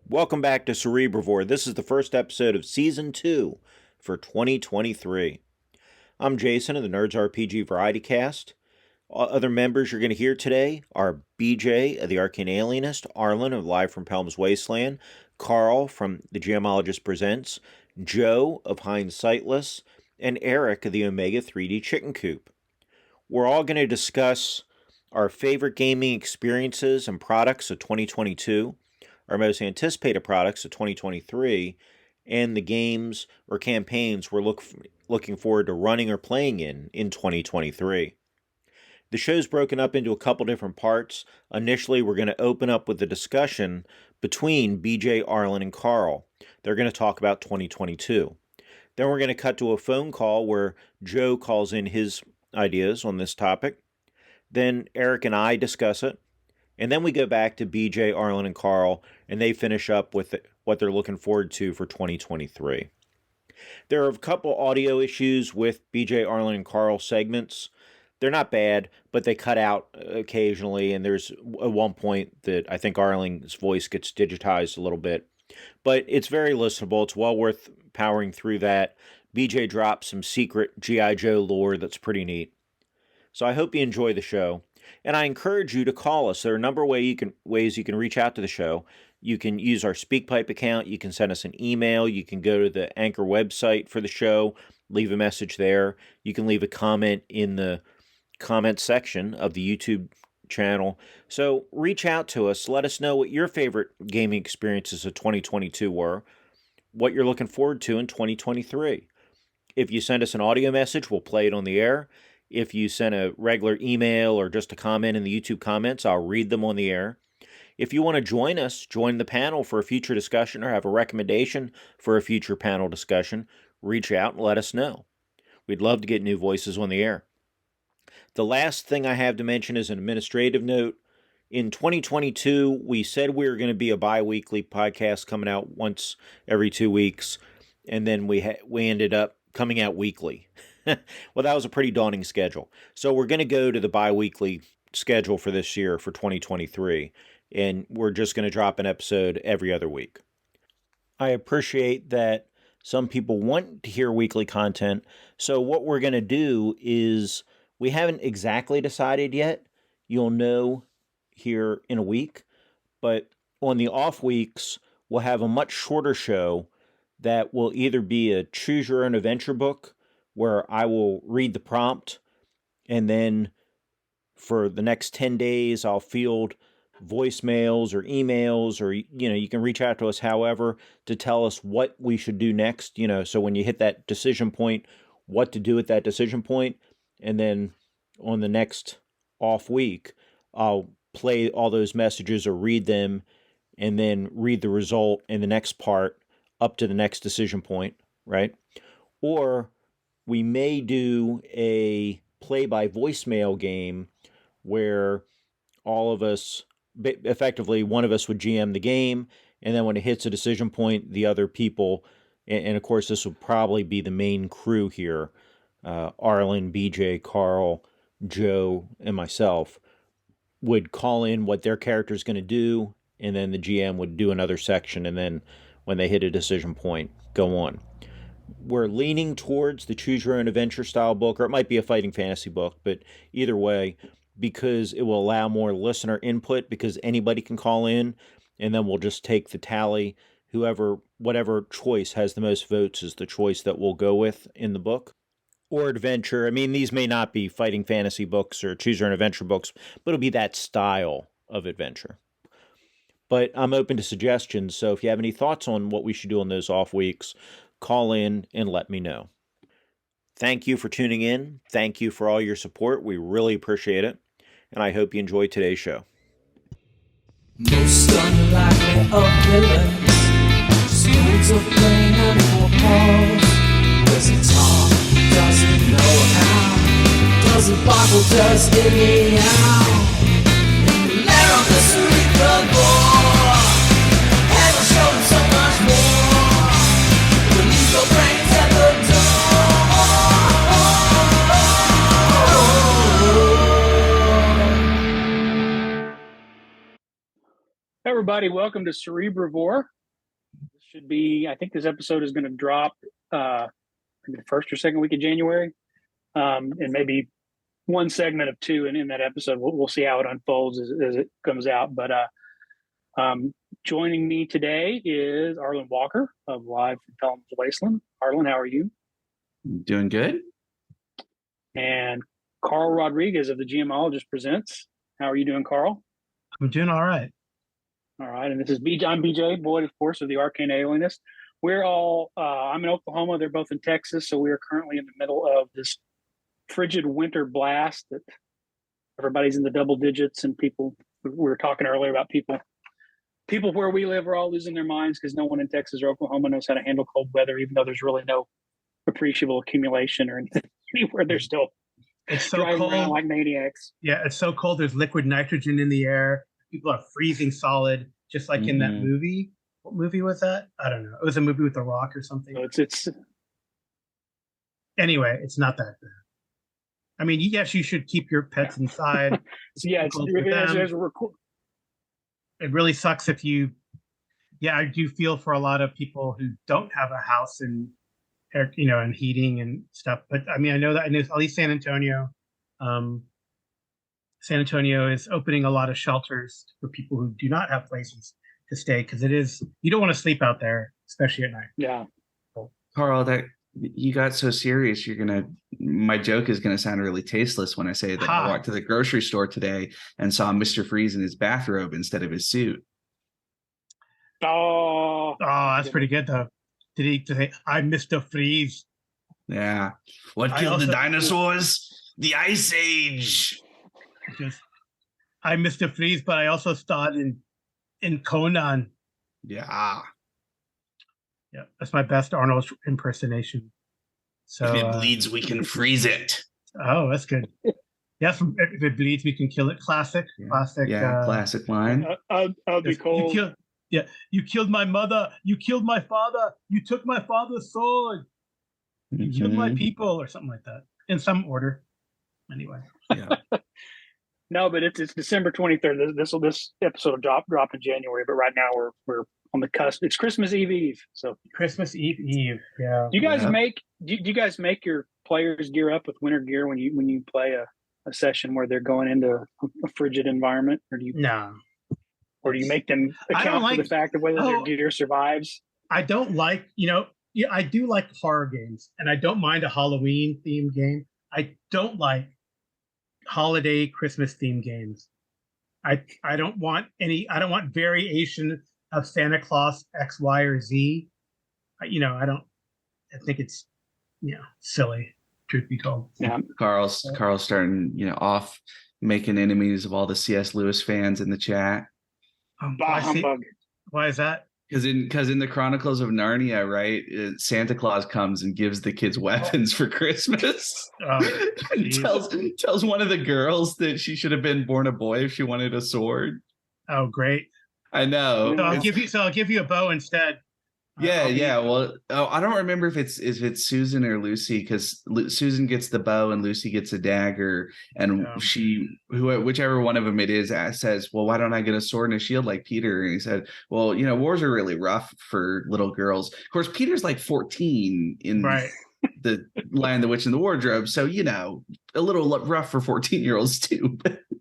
Welcome back to Cerebrivore. This is the first episode of Season 2 for 2023. I'm Jason of the Nerds RPG Variety Cast. Other members you're going to hear today are BJ of the Arcane Alienist, Arlen of Live from Pelham's Wasteland, Carl from The Geomologist Presents, Joe of Hindsightless, and Eric of the Omega 3D Chicken Coop. We're all going to discuss our favorite gaming experiences and products of 2022, our most anticipated products of 2023, and the games or campaigns we're looking forward to running or playing in 2023. The show's broken up into a couple different parts. Initially, we're going to open up with a discussion between BJ, Arlen, and Carl. They're going to talk about 2022. Then we're going to cut to a phone call where Joe calls in his ideas on this topic. Then Eric and I discuss it. And then we go back to BJ, Arlen, and Carl, and they finish up with what they're looking forward to for 2023. There are a couple audio issues with BJ, Arlen, and Carl segments. They're not bad, but they cut out occasionally, and there's at one point that I think Arlen's voice gets digitized a little bit. But it's very listenable. It's well worth powering through that. BJ drops some secret G.I. Joe lore that's pretty neat. So I hope you enjoy the show. And I encourage you to call us. There are a number of ways you can reach out to the show. You can use our SpeakPipe account. You can send us an email. You can go to the Anchor website for the show, leave a message there. You can leave a comment in the comment section of the YouTube channel. So reach out to us. Let us know what your favorite gaming experiences of 2022 were, what you're looking forward to in 2023. If you send us an audio message, we'll play it on the air. If you send a regular email or just a comment in the YouTube comments, I'll read them on the air. If you want to join us, join the panel for a future discussion or have a recommendation for a future panel discussion, reach out and let us know. We'd love to get new voices on the air. The last thing I have to mention is an administrative note. In 2022, we said we were going to be a bi-weekly podcast coming out once every 2 weeks, and then we ended up coming out weekly. Well, that was a pretty daunting schedule. So we're going to go to the bi-weekly schedule for this year for 2023, and we're just going to drop an episode every other week. I appreciate that some people want to hear weekly content, so what we're going to do is we haven't exactly decided yet. You'll know here in a week, but on the off weeks, we'll have a much shorter show that will either be a choose your own adventure book where I will read the prompt, and then for the next 10 days, I'll field voicemails or emails, or, you can reach out to us however to tell us what we should do next, so when you hit that decision point, what to do at that decision point, and then on the next off week, I'll play all those messages or read them, and then read the result in the next part up to the next decision point, right? Or we may do a play-by-voicemail game where all of us, effectively one of us would GM the game, and then when it hits a decision point, the other people, and of course this would probably be the main crew here, Arlen, BJ, Carl, Joe, and myself, would call in what their character is going to do, and then the GM would do another section, and then when they hit a decision point, go on. We're leaning towards the choose your own adventure style book, or it might be a fighting fantasy book, but either way, because it will allow more listener input, because anybody can call in, and then we'll just take the tally. Whatever choice has the most votes is the choice that we'll go with in the book. Or adventure. I mean, these may not be fighting fantasy books or choose your own adventure books, but it'll be that style of adventure. But I'm open to suggestions, so if you have any thoughts on what we should do on those off weeks, call in and let me know. Thank you for tuning in. Thank you for all your support. We really appreciate it. And I hope you enjoyed today's show. Most unlikely of villains, schools of blame and more pause. Does it talk? Does it know how? Does it boggle? Does it meow? In the lair of the Cerebrivore, heaven show him so much more. Release your brains at the door. everybody. Welcome to Cerebrivore. This should be, I think this episode is going to drop the first or second week of January. And maybe one segment of two. And in that episode, we'll see how it unfolds as it comes out. But joining me today is Arlen Walker of Live from Pelham's Wasteland. Arlen, how are you? Doing good. And Carl Rodriguez of the GMologist Presents. How are you doing, Carl? I'm doing all right. All right, and this is BJ. I'm BJ Boyd, of course, of the Arcane Alienist. We're all, I'm in Oklahoma, they're both in Texas, so we are currently in the middle of this frigid winter blast that everybody's in the double digits, and people, we were talking earlier about people where we live are all losing their minds because no one in Texas or Oklahoma knows how to handle cold weather, even though there's really no appreciable accumulation or anything anywhere. They're still It's so driving cold. around like maniacs. Yeah, it's so cold. There's liquid nitrogen in the air. People are freezing solid, just like in that movie. What movie was that? I don't know. It was a movie with The Rock or something. So it's Anyway, it's not that bad. I mean, yes, you should keep your pets inside. so yeah, it's Cold with them. there's a record. It really sucks if you. Yeah, I do feel for a lot of people who don't have a house and air, and heating and stuff. But I mean, I know at least San Antonio. San Antonio is opening a lot of shelters for people who do not have places to stay because you don't want to sleep out there, especially at night. Yeah. Carl, that you got so serious, my joke is gonna sound really tasteless when I say that I walked to the grocery store today and saw Mr. Freeze in his bathrobe instead of his suit. Oh, that's pretty good though. Did he say, "I'm Mr. Freeze"? Yeah. What I killed also- the dinosaurs? The Ice Age. Just, I'm Mr. Freeze, but I also starred in Conan. Yeah. Yeah, that's my best Arnold impersonation. So If it bleeds, we can freeze it. oh, that's good. Yeah, if it bleeds, we can kill it. Classic. Yeah, classic line. I'll be Yes, cold. You killed my mother. You killed my father. You took my father's sword. You killed my people, or something like that, in some order. Anyway. Yeah. No, but it's December 23rd. This episode will drop in January, but right now we're on the cusp. It's Christmas Eve. So Christmas Eve. Yeah. do you guys do you guys make your players gear up with winter gear when you play a session where they're going into a frigid environment, or do you make them account for the fact of whether their gear survives? I don't like, I do like horror games, and I don't mind a Halloween themed game. I don't like holiday Christmas themed games. I don't want variation of Santa Claus X, Y, or Z. I think it's silly, truth be told. Yeah. Carl's starting, off making enemies of all the C.S. Lewis fans in the chat. Bah humbug. Why is that? Because in the Chronicles of Narnia, right, Santa Claus comes and gives the kids weapons for Christmas. And tells one of the girls that she should have been born a boy if she wanted a sword. Oh, great! I know. So I'll give you a bow instead. Yeah. Well, I don't remember if it's Susan or Lucy, because Susan gets the bow and Lucy gets a dagger, and whichever one of them it is says, "Well, why don't I get a sword and a shield like Peter?" And he said, "Well, wars are really rough for little girls." Of course, Peter's like 14 in the Lion, the Witch, and the Wardrobe, so a little rough for 14-year-olds too.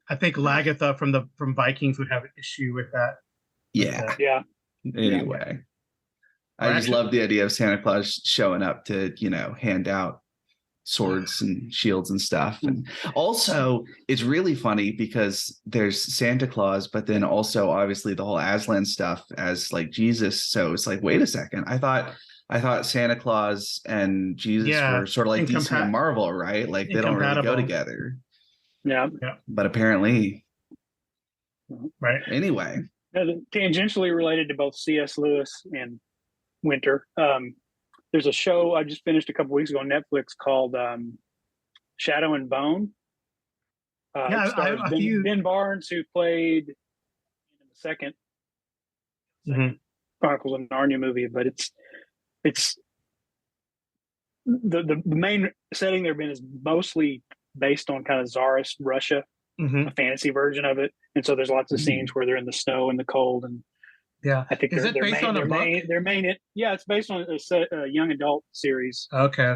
I think Lagatha from Vikings would have an issue with that. Yeah. Yeah. Anyway. I just love the idea of Santa Claus showing up to, hand out swords and shields and stuff. And also, it's really funny because there's Santa Claus, but then also obviously the whole Aslan stuff as like Jesus. So it's like, wait a second. I thought Santa Claus and Jesus were sort of like DC and Marvel, right? Like they don't really go together. Yeah. But apparently. Right. Anyway. Tangentially related to both C.S. Lewis and winter. There's a show I just finished a couple weeks ago on Netflix called Shadow and Bone. It stars Ben Barnes, who played in the second Chronicles of Narnia movie, but it's the main setting there, Ben, is mostly based on kind of Tsarist Russia a fantasy version of it. And so there's lots of scenes where they're in the snow and the cold, and Yeah. I think Is it based on a book? Yeah, it's based on a young adult series. Okay.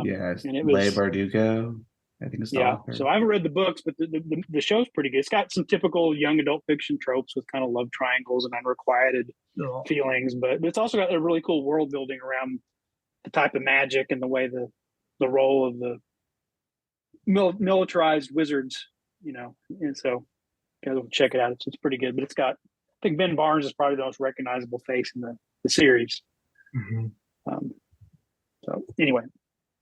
Yes, and it Leigh was Bardugo, I think it's the yeah. author. So I haven't read the books, but the show's pretty good. It's got some typical young adult fiction tropes with kind of love triangles and unrequited feelings, but it's also got a really cool world building around the type of magic and the way the role of the militarized wizards, and so you guys will check it out. It's pretty good, but it's got, I think Ben Barnes is probably the most recognizable face in the series. Mm-hmm. So anyway,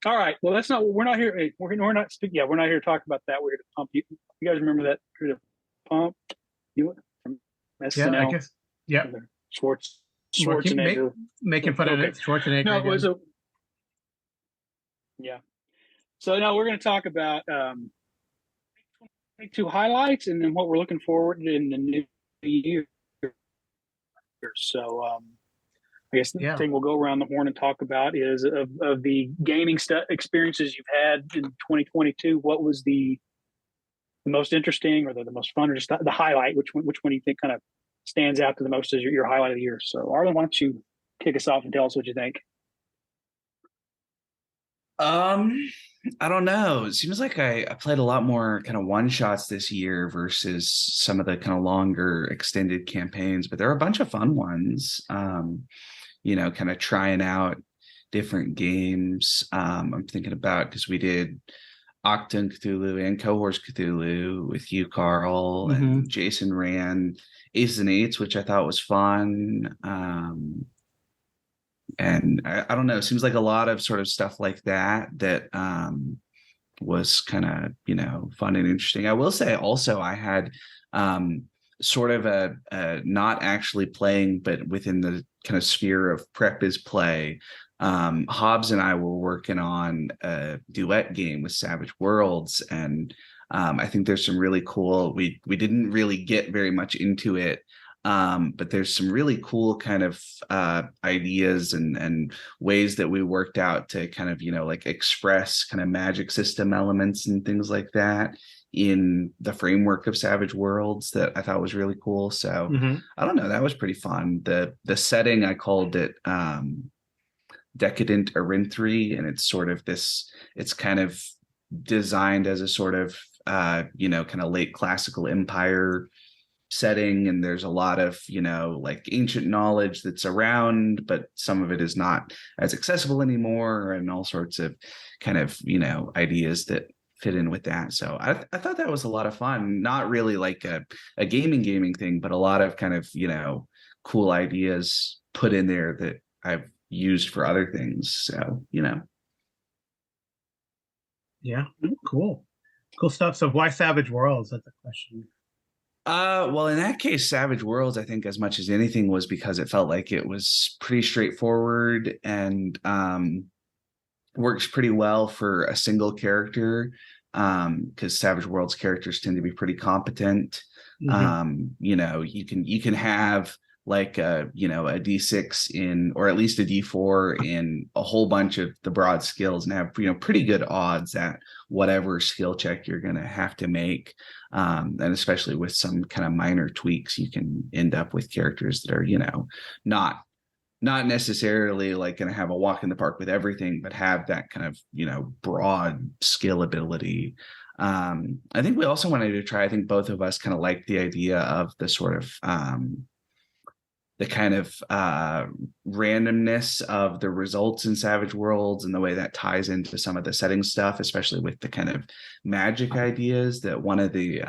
all right. Well, that's not. We're not here. We're not. Yeah, we're not here to talk about that. We're here to pump you. You guys remember that? We're here to pump you from SNL. Yeah, I guess. Yeah. Schwarzenegger making fun of it. Schwarzenegger. No, it was a. Yeah. So now we're going to talk about 22 highlights and then what we're looking forward to in the new year. So I guess the thing we'll go around the horn and talk about is of the gaming experiences you've had in 2022. What was the most interesting or the most fun, or just the highlight? Which one do you think kind of stands out to the most as your highlight of the year? So Arlen, why don't you kick us off and tell us what you think? I don't know. It seems like I played a lot more kind of one shots this year versus some of the kind of longer extended campaigns, but there are a bunch of fun ones. Kind of trying out different games. I'm thinking about, because we did Octon Cthulhu and Cohorts Cthulhu with you, Carl, and Jason ran Aces and Eights, which I thought was fun. And I don't know, it seems like a lot of sort of stuff like that was kind of, fun and interesting. I will say also I had sort of a not actually playing, but within the kind of sphere of prep is play. Hobbs and I were working on a duet game with Savage Worlds, and I think there's some really cool, we didn't really get very much into it, but there's some really cool kind of ideas and ways that we worked out to kind of, like express kind of magic system elements and things like that in the framework of Savage Worlds that I thought was really cool. So I don't know, that was pretty fun. The setting, I called it Decadent Arinthry, and it's sort of it's kind of designed as a sort of kind of late classical empire setting, and there's a lot of like ancient knowledge that's around, but some of it is not as accessible anymore, and all sorts of kind of ideas that fit in with that. So I thought that was a lot of fun. Not really like a gaming thing, but a lot of kind of cool ideas put in there that I've used for other things. So yeah, cool stuff. So why Savage Worlds? That's the question. Well, in that case, Savage Worlds, I think as much as anything was because it felt like it was pretty straightforward and works pretty well for a single character, because Savage Worlds characters tend to be pretty competent. You can have like a D6 in, or at least a D4 in a whole bunch of the broad skills, and have pretty good odds at whatever skill check you're going to have to make. And especially with some kind of minor tweaks, you can end up with characters that are not necessarily like going to have a walk in the park with everything, but have that kind of broad skill ability. I think we also wanted to try, I think both of us kind of liked the idea of the sort of the kind of randomness of the results in Savage Worlds, and the way that ties into some of the setting stuff, especially with the kind of magic ideas. That one of the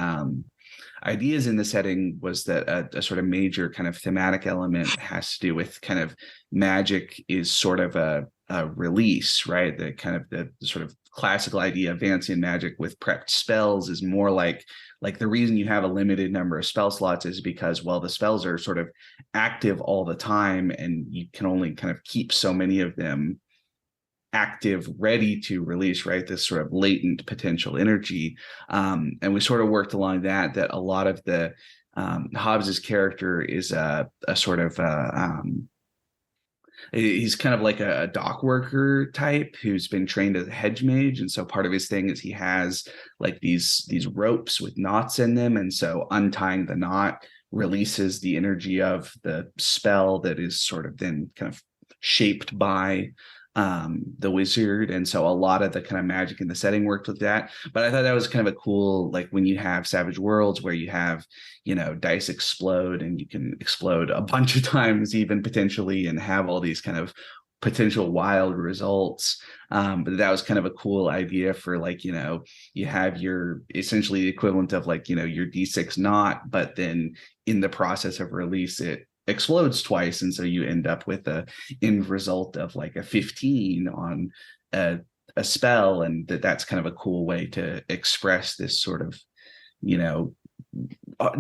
ideas in the setting was that a sort of major kind of thematic element has to do with kind of magic is sort of a release, right? The kind of the sort of classical idea of Vancian magic with prepped spells is more like the reason you have a limited number of spell slots is because, well, the spells are sort of active all the time, and you can only kind of keep so many of them active, ready to release, right? This sort of latent potential energy. And we sort of worked along that a lot of the Hobbs's character is a sort of He's kind of like a dock worker type who's been trained as a hedge mage, and so part of his thing is he has like these ropes with knots in them, and so untying the knot releases the energy of the spell that is sort of then kind of shaped by the wizard. And so a lot of the kind of magic in the setting worked with that. But I thought that was kind of a cool, like when you have Savage Worlds where you have, you know, dice explode and you can explode a bunch of times even potentially and have all these kind of potential wild results. But that was kind of a cool idea for, like, you know, you have your essentially the equivalent of like, you know, your D6 knot, but then in the process of release it explodes twice, and so you end up with a end result of like a 15 on a spell, and that's kind of a cool way to express this sort of, you know,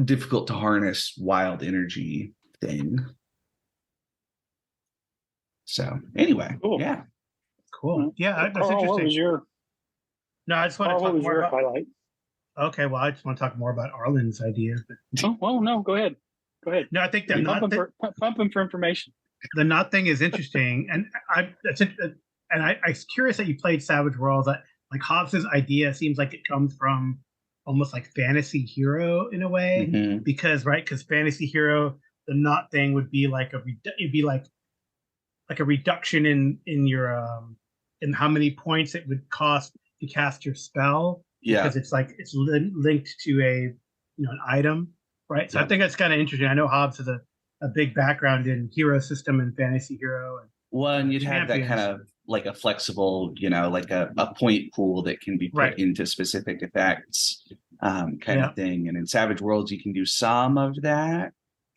difficult to harness wild energy thing. So anyway, Cool. yeah, Cool. Yeah, that's Carl, interesting. what was your No, I just want Carl, to what talk was more your about. highlight? Okay, well, I just want to talk more about Arlen's idea. But Oh, well, no, go ahead. Go ahead. no, I think that Pump him for information. the knot thing is interesting, and I was curious that you played Savage Worlds. Like Hobbs's idea seems like it comes from almost like Fantasy Hero in a way, Mhm. because Fantasy Hero, the knot thing would be like it'd be like a reduction in your in how many points it would cost to cast your spell, Yeah. because it's linked to a an item, right? So I think that's kind of interesting. I know Hobbs has a big background in hero system and Fantasy Hero. And Well, and you'd have that champions. kind of like a flexible, you know, like a point pool that can be put Right. into specific effects, kind Yeah. of thing. And in Savage Worlds, you can do some of that.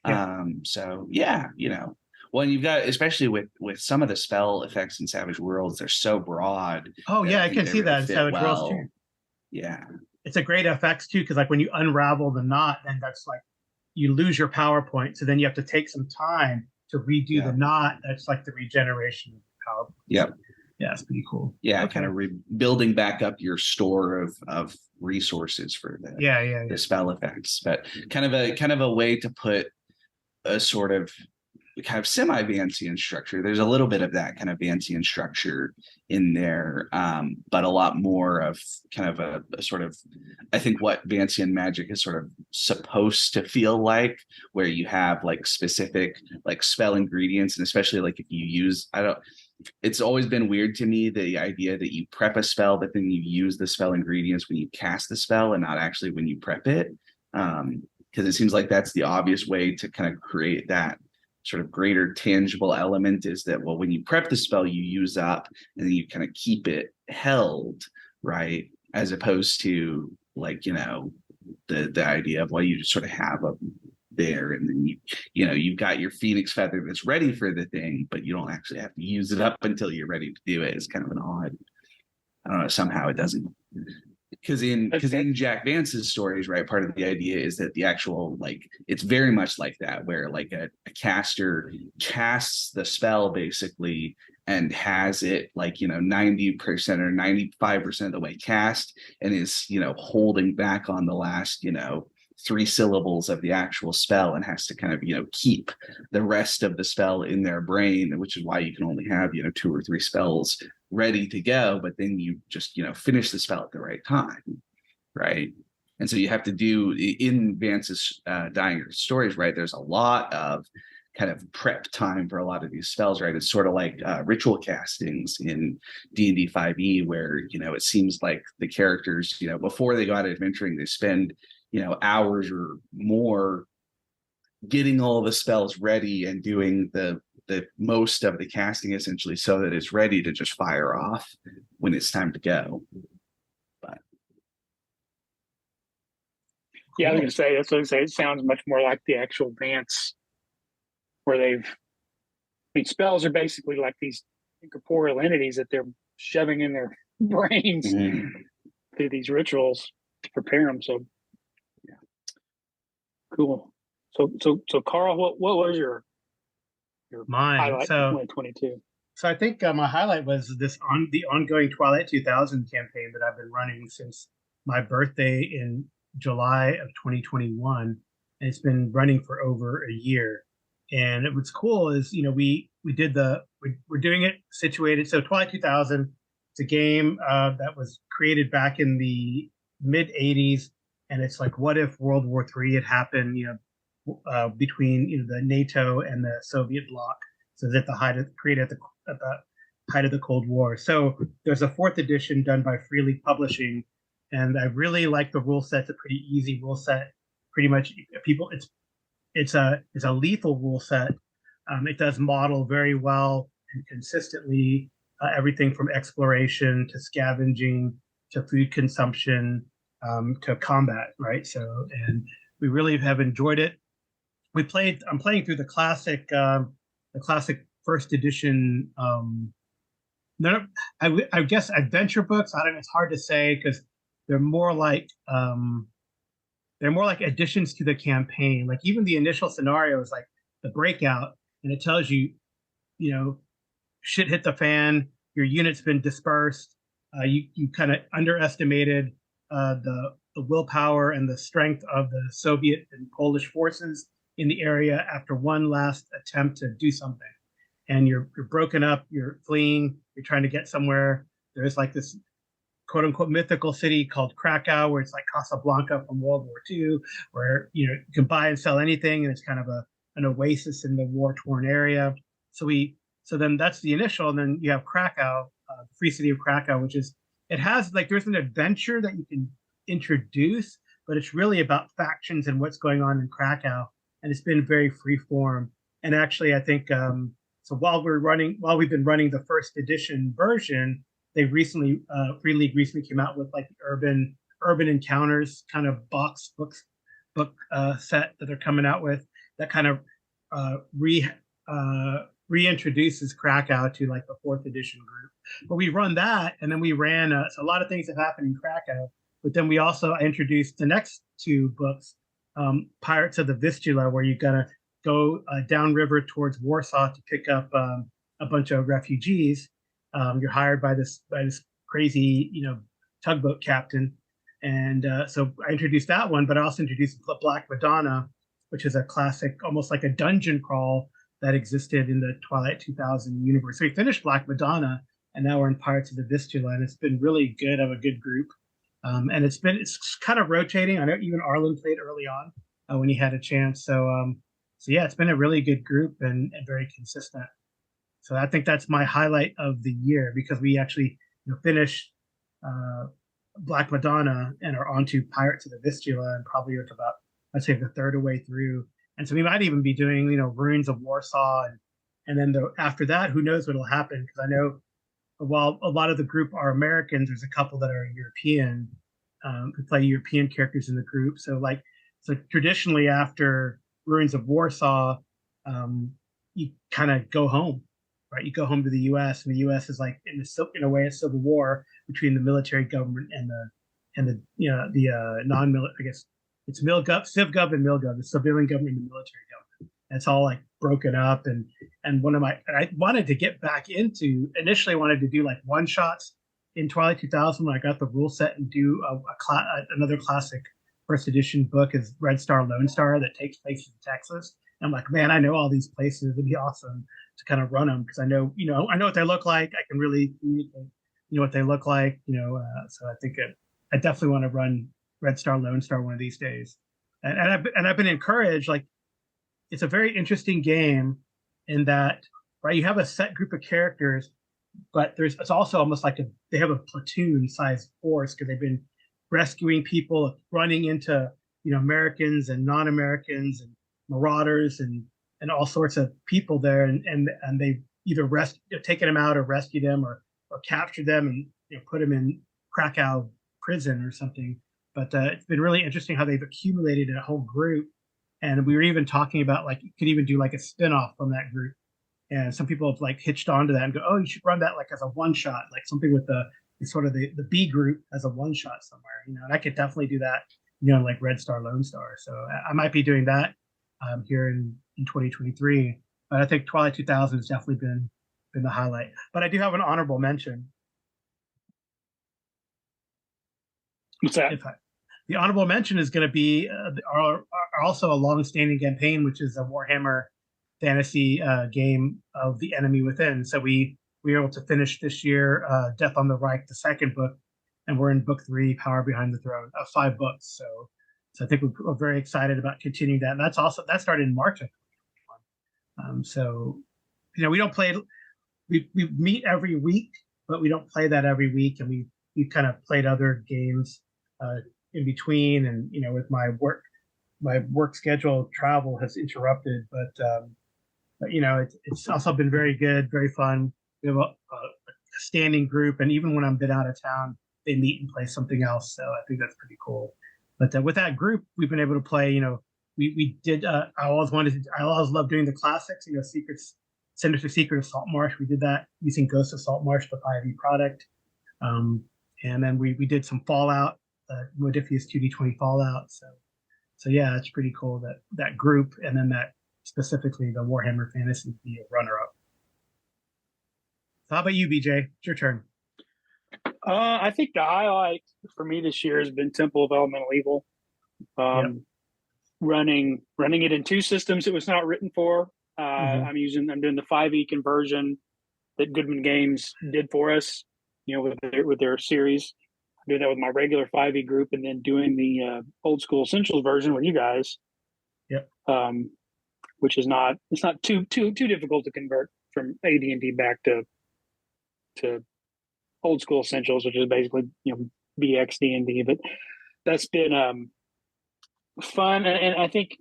Yeah. So yeah, you know, well, and you've got, especially with some of the spell effects in Savage Worlds, they're so broad. Oh that yeah, I think can they see really that in fit Savage Worlds well. too. Yeah. It's a great FX too, because like when you unravel the knot, then that's like you lose your power point. So then you have to take some time to redo Yeah. the knot. That's like the regeneration of the power point. Yep. Yeah, it's pretty cool. Yeah, Okay. kind of building back up your store of resources for the spell effects, but kind of a way to put a sort of kind of semi-Vancian structure. There's a little bit of that kind of Vancian structure in there, but a lot more of kind of a sort of, I think, what Vancian magic is sort of supposed to feel like, where you have like specific like spell ingredients, and especially like if you use, it's always been weird to me, the idea that you prep a spell, but then you use the spell ingredients when you cast the spell and not actually when you prep it. Because it seems like that's the obvious way to kind of create that sort of greater tangible element, is that, well, when you prep the spell, you use up and then you kind of keep it held, right? As opposed to like, you know, the idea of, well, you just sort of have them there, and then you know you've got your phoenix feather that's ready for the thing, but you don't actually have to use it up until you're ready to do it. It's kind of an odd, I don't know, somehow it doesn't, because in Jack Vance's stories, right, part of the idea is that the actual, like, it's very much like that, where like a caster casts the spell basically and has it like, you know, 90% or 95% of the way cast, and is, you know, holding back on the last, you know, 3 syllables of the actual spell, and has to kind of, you know, keep the rest of the spell in their brain, which is why you can only have, you know, 2 or 3 spells ready to go, but then you just, you know, finish the spell at the right time, right? And so you have to do, in Vance's dying stories, right, there's a lot of kind of prep time for a lot of these spells, right? It's sort of like ritual castings in D&D 5e, where, you know, it seems like the characters, you know, before they go out adventuring, they spend, you know, hours or more getting all the spells ready and doing the most of the casting, essentially, so that it's ready to just fire off when it's time to go. But yeah, I was going to say, that's what I was going to say. It sounds much more like the actual Vance, where I mean, spells are basically like these incorporeal entities that they're shoving in their brains through these rituals to prepare them. So, yeah, cool. So Carl, what was your mine? highlight So for 2022? So I think my highlight was the ongoing Twilight 2000 campaign that I've been running since my birthday in July of 2021, and it's been running for over a year. And what's cool is, you know, we we're doing it situated. So Twilight 2000, it's a game that was created back in the mid 80s, and it's like, what if World War III had happened, between the NATO and the Soviet bloc. So at the height of created at the height of the Cold War. So there's a fourth edition done by Freely Publishing, and I really like the rule set. It's a pretty easy rule set. Pretty much people, it's a lethal rule set. It does model very well and consistently everything from exploration to scavenging to food consumption to combat, right? So, and we really have enjoyed it. I'm playing through the classic first edition. I guess adventure books. I don't know. It's hard to say because they're more like additions to the campaign. Like even the initial scenario is like the breakout, and it tells you, shit hit the fan. Your unit's been dispersed. You kind of underestimated the willpower and the strength of the Soviet and Polish forces in the area after one last attempt to do something. And you're broken up, you're fleeing, you're trying to get somewhere. There's like this quote unquote mythical city called Krakow, where it's like Casablanca from World War II, where you can buy and sell anything, and it's kind of an oasis in the war-torn area. So then that's the initial, and then you have Krakow, the free city of Krakow, which is, it has like, there's an adventure that you can introduce, but it's really about factions and what's going on in Krakow. And it's been very free form. And actually, I think so. While we've been running the first edition version, they recently, Free League recently came out with like the urban encounters kind of book set that they're coming out with that kind of reintroduces Krakow to like the fourth edition group. But we run that, and then we ran so a lot of things have happened in Krakow. But then we also introduced the next two books. Pirates of the Vistula, where you gotta go downriver towards Warsaw to pick up a bunch of refugees. You're hired by this crazy, tugboat captain, and so I introduced that one, but I also introduced Black Madonna, which is a classic, almost like a dungeon crawl that existed in the Twilight 2000 universe. So we finished Black Madonna, and now we're in Pirates of the Vistula, and it's been really good. I have a good group. And it's kind of rotating. I know even Arlen played early on when he had a chance. So yeah, it's been a really good group and very consistent. So I think that's my highlight of the year, because we actually finished Black Madonna and are onto Pirates of the Vistula, and probably it's about, I'd say, the third of the way through. And so we might even be doing Ruins of Warsaw, and then after that, who knows what'll happen? Because I know, while a lot of the group are Americans, there's a couple that are European, who play European characters in the group. So traditionally after Ruins of Warsaw, you kind of go home, right? You go home to the U.S., and the U.S. is like in a way a civil war between the military government and the non-military. I guess it's CivGov and MilGov, the civilian government and the military government. And it's all like broken up, and I wanted to get back into, initially I wanted to do like one shots in Twilight 2000 when I got the rule set, and do another classic first edition book is Red Star Lone Star that takes place in Texas. And I'm like, man, I know all these places. It'd be awesome to kind of run them, because I know what they look like. I can really communicate, what they look like, so I think I definitely want to run Red Star Lone Star one of these days. And I've been encouraged, like, it's a very interesting game in that, right, you have a set group of characters, but it's also almost like they have a platoon sized force, because they've been rescuing people, running into Americans and non-Americans and marauders and all sorts of people there, and they either taken them out or rescued them or captured them and put them in Krakow prison or something. But it's been really interesting how they've accumulated a whole group. And we were even talking about, like, you could even do like a spin-off from that group. And some people have like hitched onto that and go, oh, you should run that like as a one shot, like something with the sort of the B group as a one shot somewhere, and I could definitely do that, like Red Star Lone Star. So I might be doing that here in 2023. But I think Twilight 2000 has definitely been the highlight. But I do have an honorable mention. What's that? The honorable mention is going to be also a long-standing campaign, which is a Warhammer fantasy game of The Enemy Within. So we were able to finish this year Death on the Reich, the second book, and we're in book 3, Power Behind the Throne, of 5 books. So I think we're very excited about continuing that. And that started in March of 2021. So we don't play. We meet every week, but we don't play that every week, and we kind of played other games in between. And with my work schedule, travel has interrupted, but it's also been very good, very fun. We have a standing group, and even when I've been out of town, they meet and play something else. So I think that's pretty cool. But with that group, we've been able to play. We did. I always loved doing the classics. Sinister Secret of Saltmarsh. We did that using Ghost of Saltmarsh, the 5e product. And then we did some Fallout, Modifius 2D20 Fallout. So yeah, it's pretty cool that group, and then that specifically the Warhammer Fantasy be a runner-up. So how about you, BJ? It's your turn. I think the highlight for me this year has been Temple of Elemental Evil. Running it in 2 systems it was not written for. I'm doing the 5e conversion that Goodman Games did for us, with their series. I do that with my regular 5e group, and then doing the old school essentials version with you guys. Yep. Which is it's not too difficult to convert from AD&D back to old school essentials, which is basically BX D&D. But that's been fun, and I think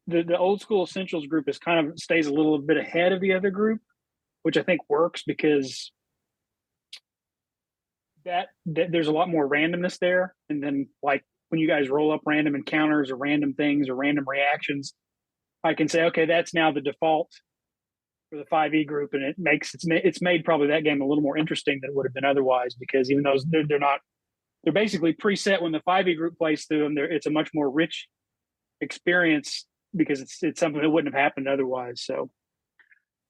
the old school essentials group is kind of stays a little bit ahead of the other group, which I think works because that there's a lot more randomness there. And then like when you guys roll up random encounters or random things or random reactions, I can say, okay, that's now the default for the 5e group, and it's made probably that game a little more interesting than it would have been otherwise, because even though they're basically preset when the 5e group plays through them, it's a much more rich experience because it's something that wouldn't have happened otherwise. So,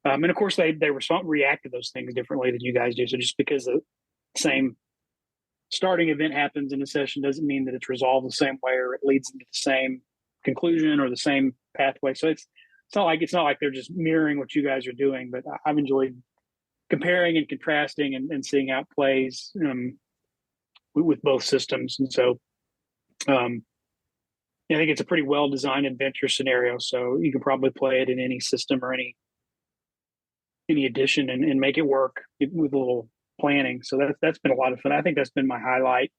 and of course they react to those things differently than you guys do. So just because the same starting event happens in a session doesn't mean that it's resolved the same way or it leads into the same conclusion or the same pathway. So it's not like they're just mirroring what you guys are doing, but I've enjoyed comparing and contrasting and seeing how it plays with both systems. And so I think it's a pretty well-designed adventure scenario, so you can probably play it in any system or any edition and make it work with a little planning. So that's been a lot of fun. I think that's been my highlight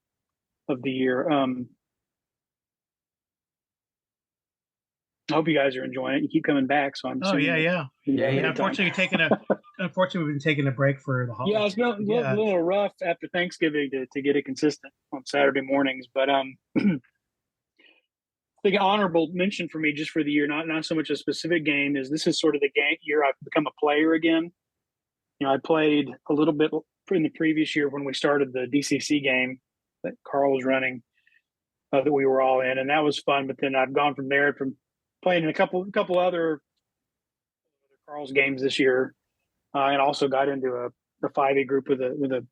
of the year. I hope you guys are enjoying it. You keep coming back, so I'm assuming. Yeah. Unfortunately, we've been taking a break for the holidays. Yeah, it's been a little rough after Thanksgiving to get it consistent on Saturday mornings, but I think an honorable mention for me just for the year, not so much a specific game, is this is sort of the year I've become a player again. I played a little bit in the previous year when we started the DCC game that Carl was running, that we were all in, and that was fun. But then I've gone from there from playing in a couple other Carl's games this year, and also got into a 5e group with a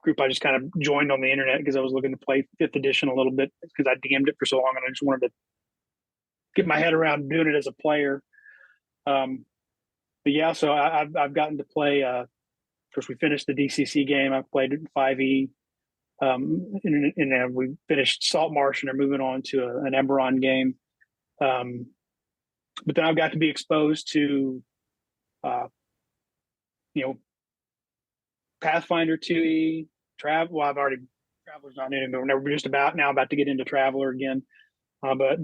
group I just kind of joined on the internet because I was looking to play 5th edition a little bit because I DM'd it for so long and I just wanted to get my head around doing it as a player. But yeah, so I've gotten to play. Of course, we finished the DCC game. I've played it in 5e, and we finished Saltmarsh and are moving on to an Eberron game. But then I've got to be exposed to, Pathfinder 2e. I've already Traveler's not new, but we're just about to get into Traveler again. But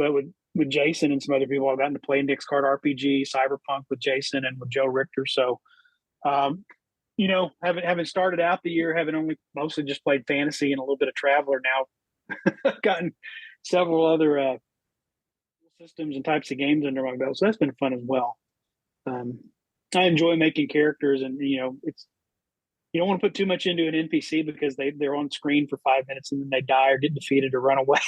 with Jason and some other people, I've gotten to play Nick's Card RPG, Cyberpunk with Jason and with Joe Richter. So, having started out the year, having only mostly just played fantasy and a little bit of Traveler, now gotten several other systems and types of games under my belt. So that's been fun as well. I enjoy making characters, and it's. You don't want to put too much into an NPC because they're on screen for 5 minutes and then they die or get defeated or run away.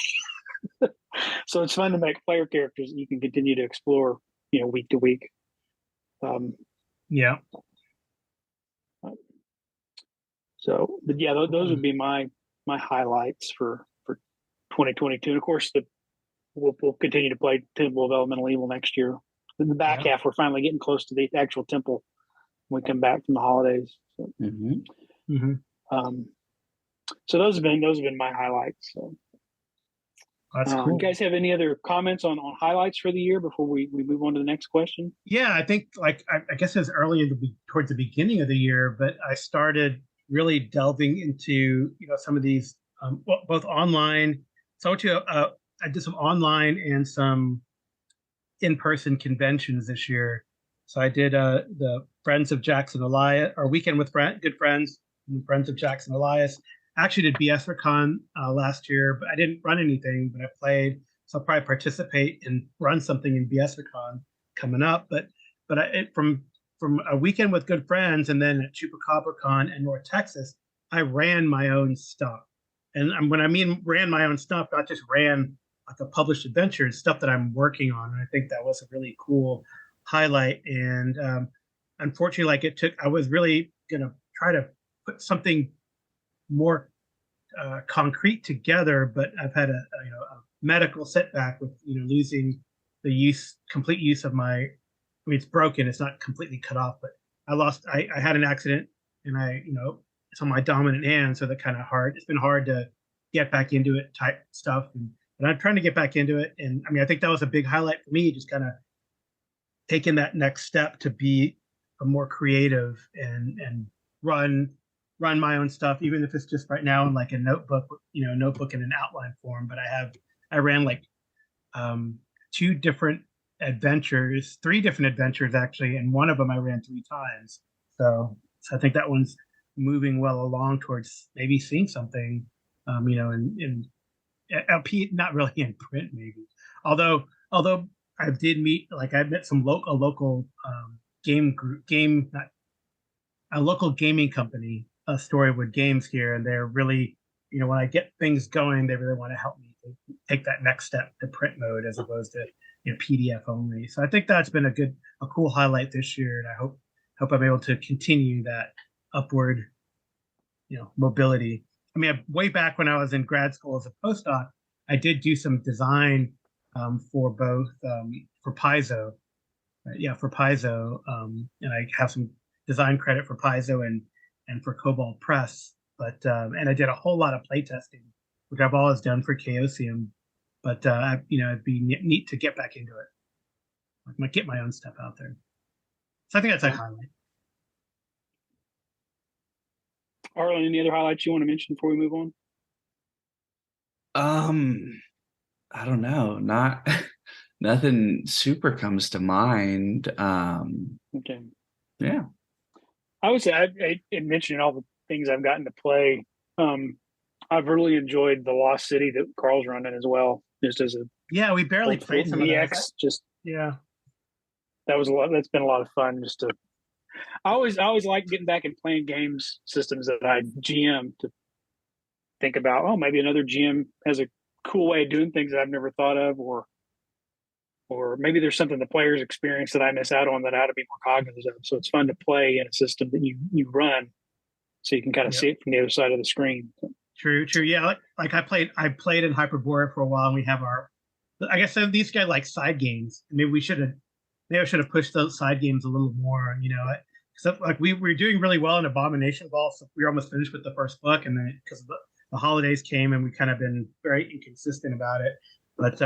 So it's fun to make player characters that you can continue to explore, week to week. Yeah. So, but yeah, those would be my highlights for 2022. And of course, we'll continue to play Temple of Elemental Evil next year. In the back half, we're finally getting close to the actual Temple when we come back from the holidays. So, so those have been my highlights. So. That's cool. You guys have any other comments on highlights for the year before we move on to the next question? Yeah, I think like I guess it was early towards the beginning of the year, but I started really delving into some of these both online. So I did some online and some in-person conventions this year. So I did the Friends of Jackson Elias, or Weekend with Good Friends, Friends of Jackson Elias. I actually did BSRCon last year, but I didn't run anything, but I played. So I'll probably participate and run something in BSRCon coming up. But from a Weekend with Good Friends and then at ChupacabraCon in North Texas, I ran my own stuff. And when I mean ran my own stuff, not just ran like a published adventure, it's stuff that I'm working on. And I think that was a really cool highlight. And unfortunately, I was really going to try to put something more concrete together, but I've had a medical setback with losing the complete use of my. I mean, it's broken. It's not completely cut off, but I had an accident, and it's on my dominant hand, so that kind of hard. It's been hard to get back into it type stuff, and I'm trying to get back into it. And I mean, I think that was a big highlight for me, just kind of taking that next step to be a more creative and run my own stuff, even if it's just right now in like a notebook in an outline form. But I ran like 3 different adventures actually, and one of them I ran 3 times. So I think that one's moving well along towards maybe seeing something, in LP, not really in print maybe. Although I met some local local gaming company, Storywood Games here, and they're really, when I get things going, they really want to help me to take that next step to print mode as opposed to PDF only. So I think that's been a cool highlight this year, and I hope I'm able to continue that upward, mobility. I mean, way back when I was in grad school as a postdoc, I did do some design for both for Paizo, for Paizo, and I have some design credit for Paizo and for Cobalt Press, but and I did a whole lot of playtesting, which I've always done for Chaosium, but it'd be neat to get back into it, like get my own stuff out there. So I think that's a highlight. Arlen, any other highlights you want to mention before we move on? I don't know. Nothing super comes to mind. Okay. Yeah. I would say I mentioned all the things I've gotten to play. I've really enjoyed the Lost City that Carl's running as well. Just as we barely played some EX. That was a lot. That's been a lot of fun. I always like getting back and playing games systems that I GM to think about. Oh, maybe another GM has a cool way of doing things that I've never thought of, or maybe there's something the players experience that I miss out on that I ought to be more cognizant of. So it's fun to play in a system that you run, so you can kind of see it from the other side of the screen. True. Yeah, like I played in Hyperborea for a while, and we have I guess these guys like side games. Maybe I should have pushed those side games a little more. Because like we were doing really well in Abomination Vault, so we were almost finished with the first book, and then because the holidays came, and we kind of been very inconsistent about it. But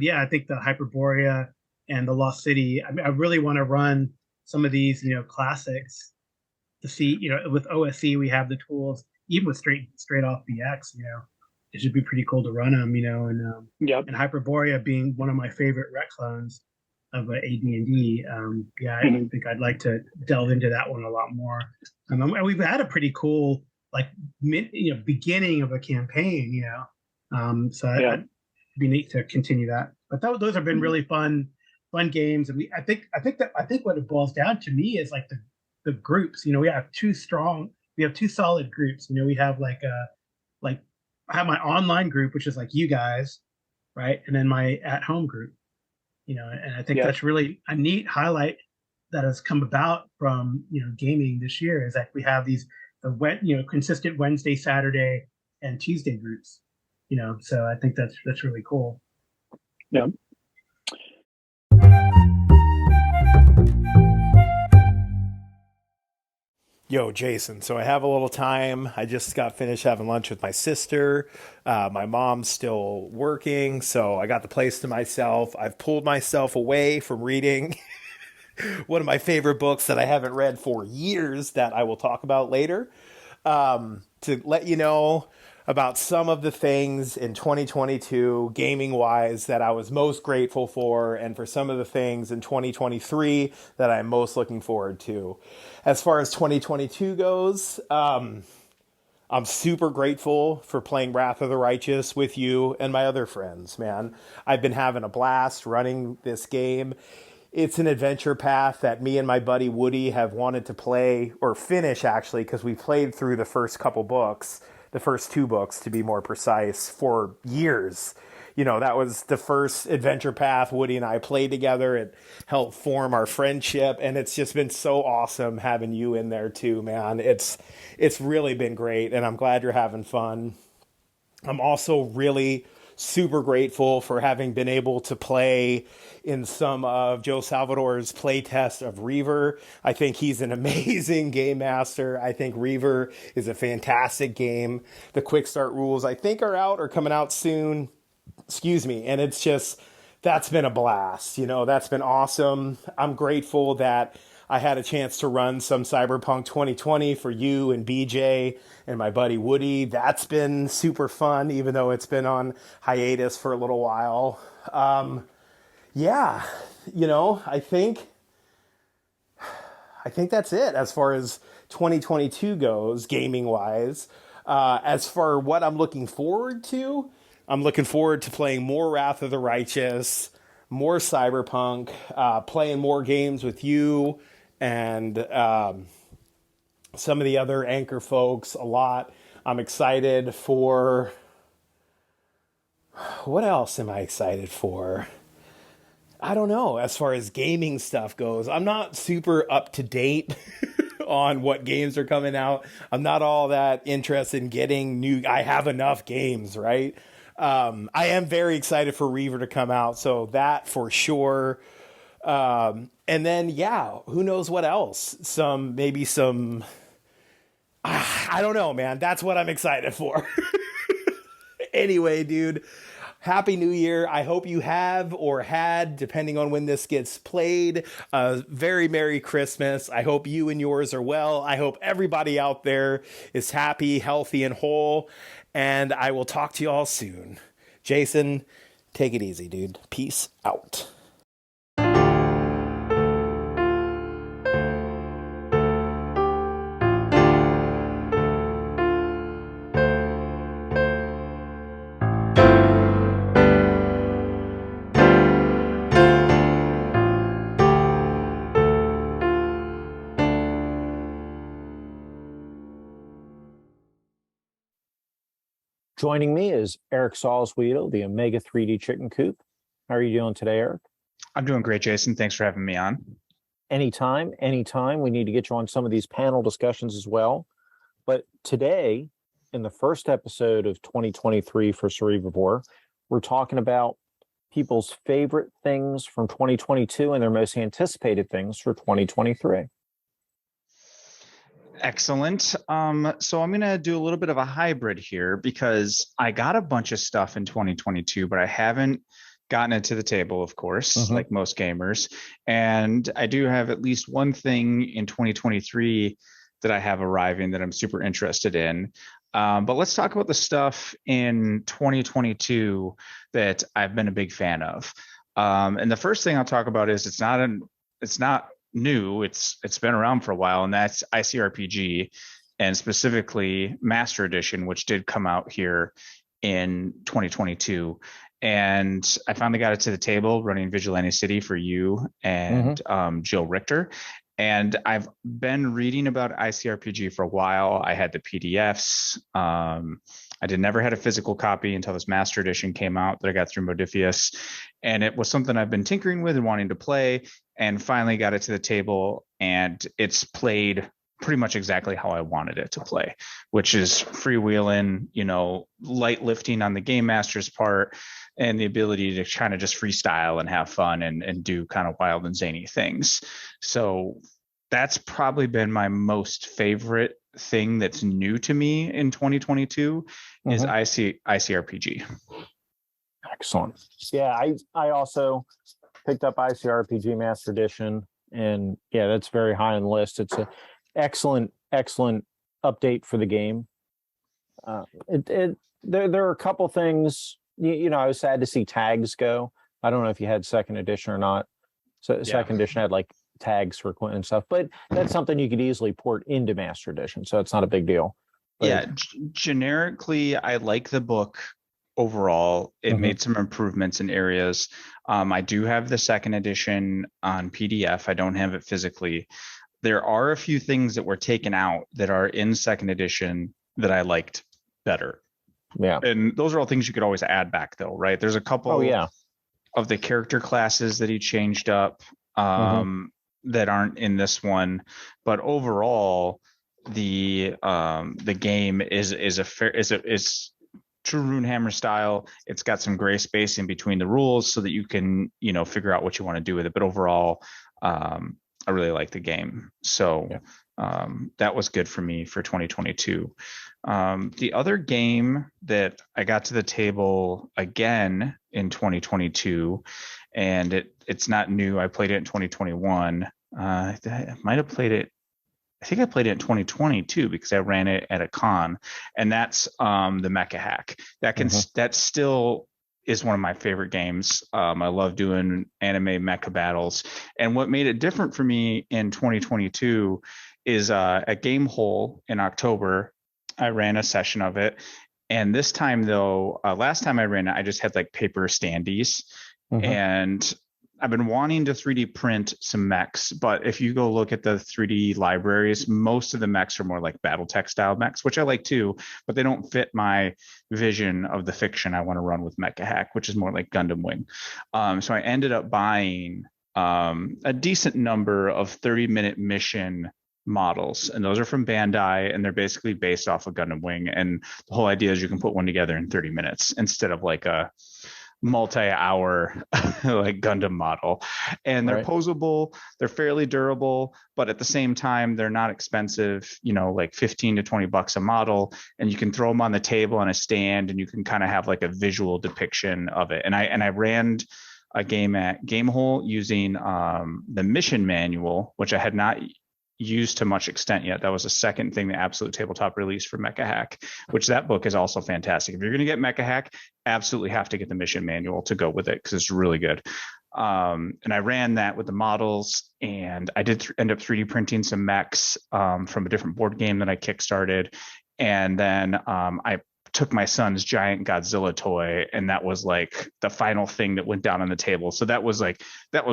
yeah, I think the Hyperborea and the Lost City, I really want to run some of these, classics to see, with OSE, we have the tools, even with straight off BX, it should be pretty cool to run them, and Hyperborea being one of my favorite rec clones of AD&D. I think I'd like to delve into that one a lot more. And we've had a pretty cool, beginning of a campaign, so it'd be neat to continue that. But those have been really fun games, and I think what it boils down to me is like the groups. We have two solid groups. We have I have my online group, which is like you guys, right, and then my at home group. And I think that's really a neat highlight that has come about from gaming this year, is that we have the consistent Wednesday, Saturday, and Tuesday groups. So I think that's really cool. Yeah. Yo, Jason. So I have a little time. I just got finished having lunch with my sister. My mom's still working, so I got the place to myself. I've pulled myself away from reading one of my favorite books that I haven't read for years that I will talk about later. To let you know about some of the things in 2022, gaming wise, that I was most grateful for, and for some of the things in 2023 that I'm most looking forward to. As far as 2022 goes, I'm super grateful for playing Wrath of the Righteous with you and my other friends, man. I've been having a blast running this game. It's an adventure path that me and my buddy Woody have wanted to play, or finish actually, because we played through the first couple books, the first two books to be more precise, for years. You know, that was the first adventure path Woody and I played together. It helped form our friendship, and it's just been so awesome having you in there too, man. It's really been great, and I'm glad you're having fun. I'm also really super grateful for having been able to play in some of Joe Salvador's playtest of Reaver. I think he's an amazing game master. I think Reaver is a fantastic game. The quick start rules, I think, are out or coming out soon. Excuse me. And it's just, that's been a blast. You know, that's been awesome. I'm grateful that I had a chance to run some Cyberpunk 2020 for you and BJ and my buddy Woody. That's been super fun, even though it's been on hiatus for a little while. Yeah, you know, I think that's it as far as 2022 goes, gaming wise. As for what I'm looking forward to, I'm looking forward to playing more Wrath of the Righteous, more Cyberpunk, playing more games with you and some of the other Anchor folks a lot. I'm excited for... What else am I excited for? I don't know. As far as gaming stuff goes, I'm not super up to date on what games are coming out. I'm not all that interested in getting new. I have enough games, right? I am very excited for Reaver to come out, so that for sure. And then, yeah, who knows what else? Maybe some. I don't know, man. That's what I'm excited for. Anyway, dude. Happy New Year. I hope you have or had, depending on when this gets played, a very Merry Christmas. I hope you and yours are well. I hope everybody out there is happy, healthy, and whole. And I will talk to you all soon. Jason, take it easy, dude. Peace out. Joining me is Eric Salzweedel, the Omega 3D Chicken Coop. How are you doing today, Eric? I'm doing great, Jason. Thanks for having me on. Anytime. We need to get you on some of these panel discussions as well. But today, in the first episode of 2023 for Cerebrivore, we're talking about people's favorite things from 2022 and their most anticipated things for 2023. Excellent. So I'm going to do a little bit of a hybrid here because I got a bunch of stuff in 2022, but I haven't gotten it to the table, of course, like most gamers. And I do have at least one thing in 2023 that I have arriving that I'm super interested in. But let's talk about the stuff in 2022 that I've been a big fan of. And the first thing I'll talk about is it's not new. It's been around for a while, and that's ICRPG, and specifically Master Edition, which did come out here in 2022. And I finally got it to the table running Vigilante City for you and Jill Richter. And I've been reading about ICRPG for a while. I had the PDFs. I never had a physical copy until this Master Edition came out that I got through Modifius. And it was something I've been tinkering with and wanting to play, and finally got it to the table. And it's played pretty much exactly how I wanted it to play, which is freewheeling, light lifting on the game master's part, and the ability to kind of just freestyle and have fun and do kind of wild and zany things. So that's probably been my most favorite thing that's new to me in 2022 is ICRPG. Excellent. Yeah, I also picked up ICRPG Master Edition, and yeah, that's very high on the list. It's an excellent update for the game. There are a couple things, I was sad to see tags go. I don't know if you had second edition or not. So second edition had like tags for equipment and stuff, but that's something you could easily port into Master Edition, so it's not a big deal. But, generically, I like the book overall. It made some improvements in areas. I do have the second edition on PDF. I don't have it physically. There are a few things that were taken out that are in second edition that I liked better. Yeah. And those are all things you could always add back though, right? There's a couple of the character classes that he changed up that aren't in this one, but overall the game is true Runehammer style. It's got some gray space in between the rules so that you can, figure out what you want to do with it. But overall, I really like the game. So that was good for me for 2022. The other game that I got to the table again in 2022, and it's not new. I played it in 2021. I might have played it. I think I played it in 2022 because I ran it at a con, and that's the Mecha Hack. That still is one of my favorite games. I love doing anime mecha battles, and what made it different for me in 2022 is at Game Hole in October, I ran a session of it, and this time though, last time I ran it, I just had like paper standees, and I've been wanting to 3D print some mechs, but if you go look at the 3D libraries, most of the mechs are more like Battletech style mechs, which I like too, but they don't fit my vision of the fiction I want to run with Mecha Hack, which is more like Gundam Wing. So I ended up buying a decent number of 30-minute mission models, and those are from Bandai, and they're basically based off of Gundam Wing. And the whole idea is you can put one together in 30 minutes instead of like a multi-hour like Gundam model. And they're posable, they're fairly durable, but at the same time they're not expensive, like 15 to 20 bucks a model, and you can throw them on the table on a stand and you can kind of have like a visual depiction of it. And I ran a game at Game Hole using the mission manual, which I had not used to much extent yet. That was the second thing the Absolute Tabletop released for Mecha Hack, which that book is also fantastic. If you're going to get Mecha Hack, absolutely have to get the mission manual to go with it because it's really good. And I ran that with the models, and I did end up 3D printing some mechs from a different board game that I kickstarted. And then I took my son's giant Godzilla toy, and that was like the final thing that went down on the table. So that was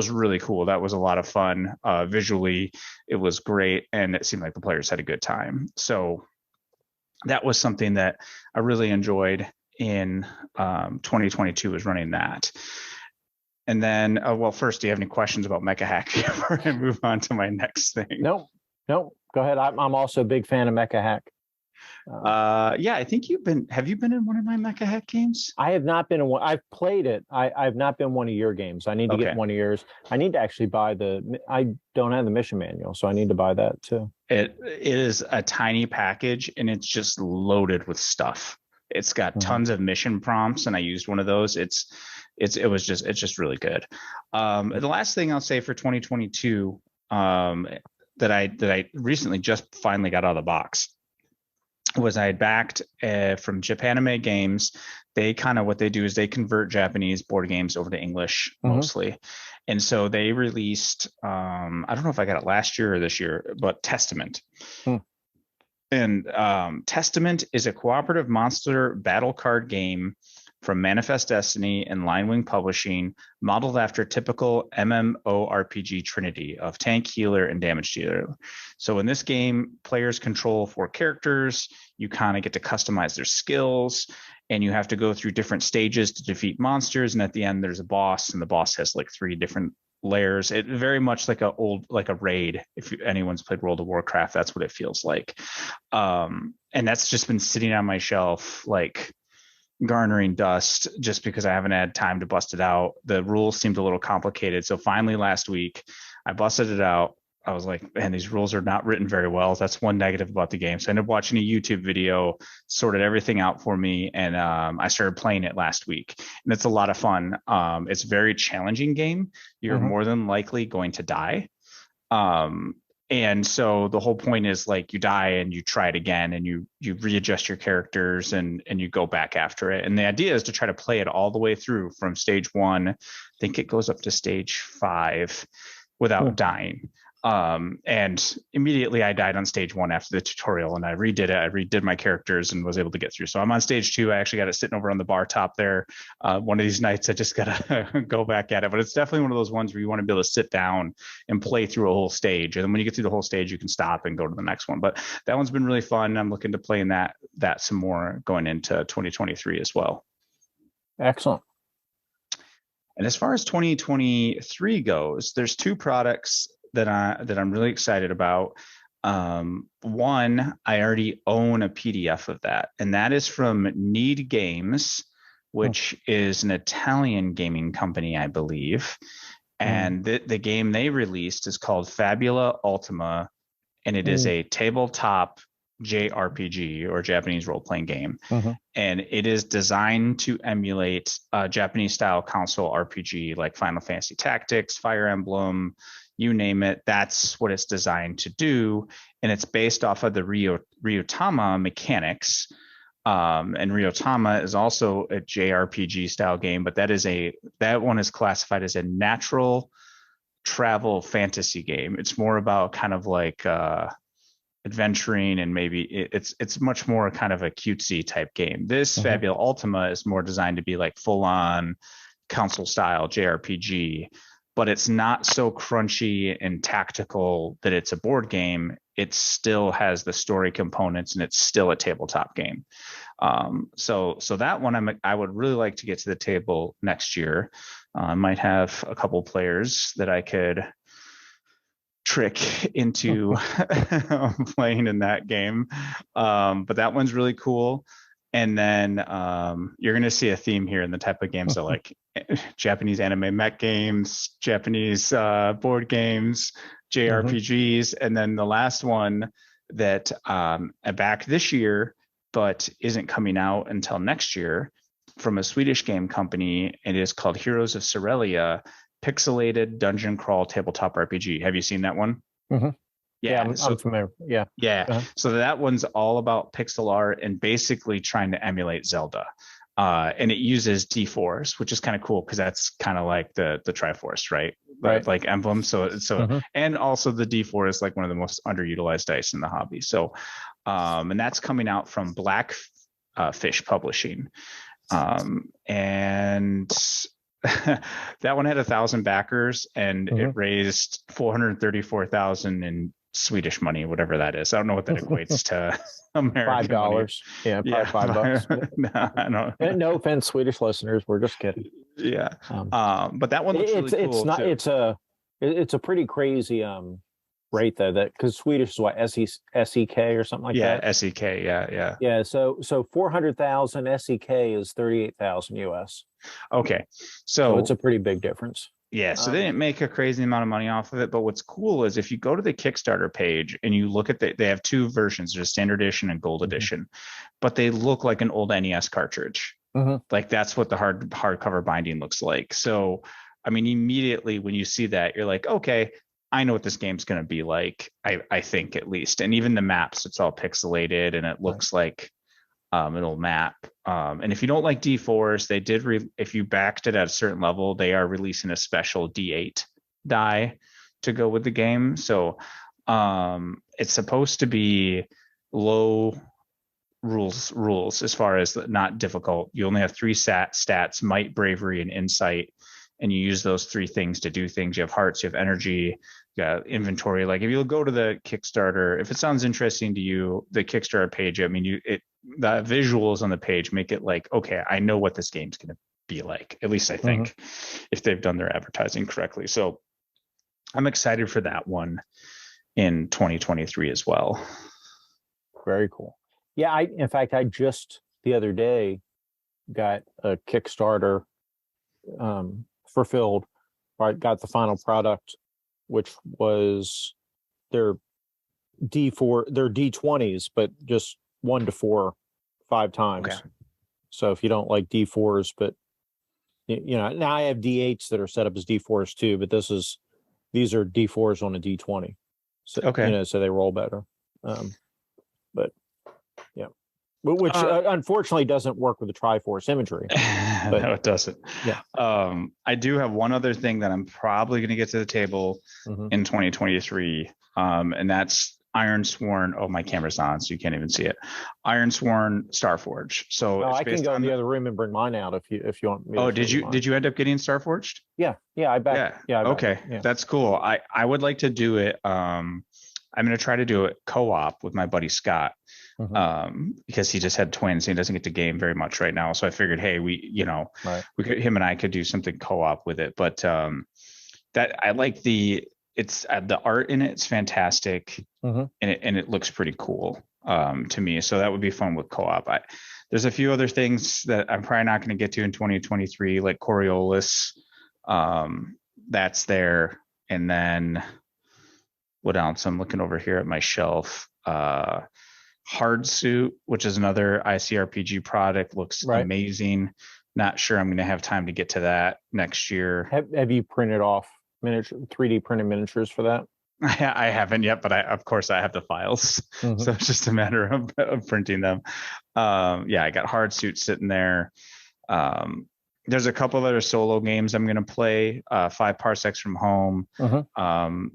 really cool. That was a lot of fun. Visually, it was great, and it seemed like the players had a good time. So that was something that I really enjoyed in 2022, was running that. And then, first, do you have any questions about Mecha Hack before I move on to my next thing? No, go ahead. I'm also a big fan of Mecha Hack. I think have you been in one of my Mecha Hack games? I have not been in one. I've played it. I've not been one of your games. I need to get one of yours. I need to actually buy I don't have the mission manual, so I need to buy that too. It is a tiny package, and it's just loaded with stuff. It's got tons of mission prompts, and I used one of those. It's just really good. The last thing I'll say for 2022 that I recently just finally got out of the box was I had backed from Japanime Games. They what they do is they convert Japanese board games over to English mostly. And so they released, I don't know if I got it last year or this year, but Testament. And Testament is a cooperative monster battle card game from Manifest Destiny and Linewing Publishing, modeled after typical MMORPG trinity of tank, healer, and damage dealer. So in this game, players control 4 characters. You kind of get to customize their skills, and you have to go through different stages to defeat monsters. And at the end, there's a boss, and the boss has like 3 different layers. It very much like a raid. If anyone's played World of Warcraft, that's what it feels like. And that's just been sitting on my shelf, like garnering dust, just because I haven't had time to bust it out. The rules seemed a little complicated. So finally last week I busted it out. I was like, man, these rules are not written very well. That's one negative about the game. So I ended up watching a YouTube video, sorted everything out for me, and I started playing it last week. And it's a lot of fun. It's a very challenging game. You're more than likely going to die. And so the whole point is like you die and you try it again, and you readjust your characters and you go back after it. And the idea is to try to play it all the way through from stage 1. I think it goes up to stage 5 without dying. And immediately I died on stage 1 after the tutorial, and I redid it. I redid my characters and was able to get through. So I'm on stage 2. I actually got it sitting over on the bar top there. One of these nights I just gotta go back at it, but it's definitely one of those ones where you want to be able to sit down and play through a whole stage. And then when you get through the whole stage, you can stop and go to the next one. But that one's been really fun. I'm looking to play in that some more going into 2023 as well. Excellent. And as far as 2023 goes, there's 2 products that I'm really excited about. One, I already own a PDF of that, and that is from Need Games, which is an Italian gaming company, I believe. And the game they released is called Fabula Ultima, and it is a tabletop JRPG, or Japanese role-playing game. And it is designed to emulate a Japanese style console RPG like Final Fantasy Tactics, Fire Emblem, you name it. That's what it's designed to do. And it's based off of the Ryotama mechanics. And Ryotama is also a JRPG style game, but that one is classified as a natural travel fantasy game. It's more about kind of like adventuring, and maybe it's much more kind of a cutesy type game. This Fabula Ultima is more designed to be like full on console style JRPG, but it's not so crunchy and tactical that it's a board game. It still has the story components, and it's still a tabletop game. So that one I would really like to get to the table next year. I might have a couple players that I could trick into playing in that game. But that one's really cool. And then you're going to see a theme here in the type of games that like Japanese anime mech games, Japanese board games, JRPGs. And then the last one that back this year, but isn't coming out until next year, from a Swedish game company. It is called Heroes of Cerealia, pixelated dungeon crawl tabletop RPG. Have you seen that one? Yeah, I'm familiar. Yeah. So that one's all about pixel art and basically trying to emulate Zelda. And it uses D4s, which is kind of cool because that's kind of like the Triforce, right? Like emblem. So and also the D4 is like one of the most underutilized dice in the hobby. So and that's coming out from Black Fish Publishing. And that one had 1,000 backers, and it raised 434,000 in Swedish money, whatever that is. I don't know what that equates to American $5. Money. Yeah, $5. No, I don't. And no offense, Swedish listeners, we're just kidding. Yeah. But that one looks really cool. It's not. Too. It's a pretty crazy rate though. That because Swedish is what SEK or something like that. Yeah, SEK. Yeah. Yeah. So 400,000 SEK is 38,000 US. Okay. So it's a pretty big difference. Yeah, so they didn't make a crazy amount of money off of it, but what's cool is if you go to the Kickstarter page and you look at they have 2 versions, there's standard edition and gold edition, but they look like an old NES cartridge. Like that's what the hardcover binding looks like. So, I mean, immediately when you see that, you're like, okay, I know what this game's going to be like. I think at least, and even the maps, it's all pixelated and it looks like an old map. And if you don't like D4s, they did if you backed it at a certain level, they are releasing a special D8 die to go with the game. So it's supposed to be low rules as far as not difficult. You only have 3 stats: might, bravery, and insight. And you use those 3 things to do things. You have hearts, you have energy, you got inventory. Like if you go to the Kickstarter, if it sounds interesting to you, the Kickstarter page, I mean, the visuals on the page make it like, okay, I know what this game's going to be like. At least I think, if they've done their advertising correctly. So I'm excited for that one in 2023 as well. Very cool. Yeah, in fact, I just the other day got a Kickstarter fulfilled. Right, got the final product, which was their D20s, but just 1 to 4, 5 times. Okay. So if you don't like D4s, but now I have D8s that are set up as D4s too, but these are D4s on a D20. So okay. So they roll better. But yeah. Which unfortunately doesn't work with the Triforce imagery. But, no, it doesn't. Yeah. I do have one other thing that I'm probably going to get to the table in 2023, and that's Ironsworn. Oh, my camera's on, so you can't even see it. Ironsworn Starforge. So I can go in the other room and bring mine out if you want me. Oh, did you end up getting Starforged? Yeah, I bet. Yeah. Okay, that's cool. I would like to do it. I'm going to try to do it co-op with my buddy Scott. Because he just had twins and he doesn't get to game very much right now. So I figured, hey, him and I could do something co-op with it. But that I like the art in it's fantastic, and it looks pretty cool to me. So that would be fun with co-op. There's a few other things that I'm probably not going to get to in 2023, like Coriolis. That's there, and then what else? I'm looking over here at my shelf. Hardsuit, which is another ICRPG product, looks amazing. Not sure I'm going to have time to get to that next year. Have you printed off 3D printed miniatures for that? I haven't yet, but of course I have the files, so it's just a matter of printing them. I got Hardsuit sitting there. There's a couple other solo games I'm going to play. 5 Parsecs from Home,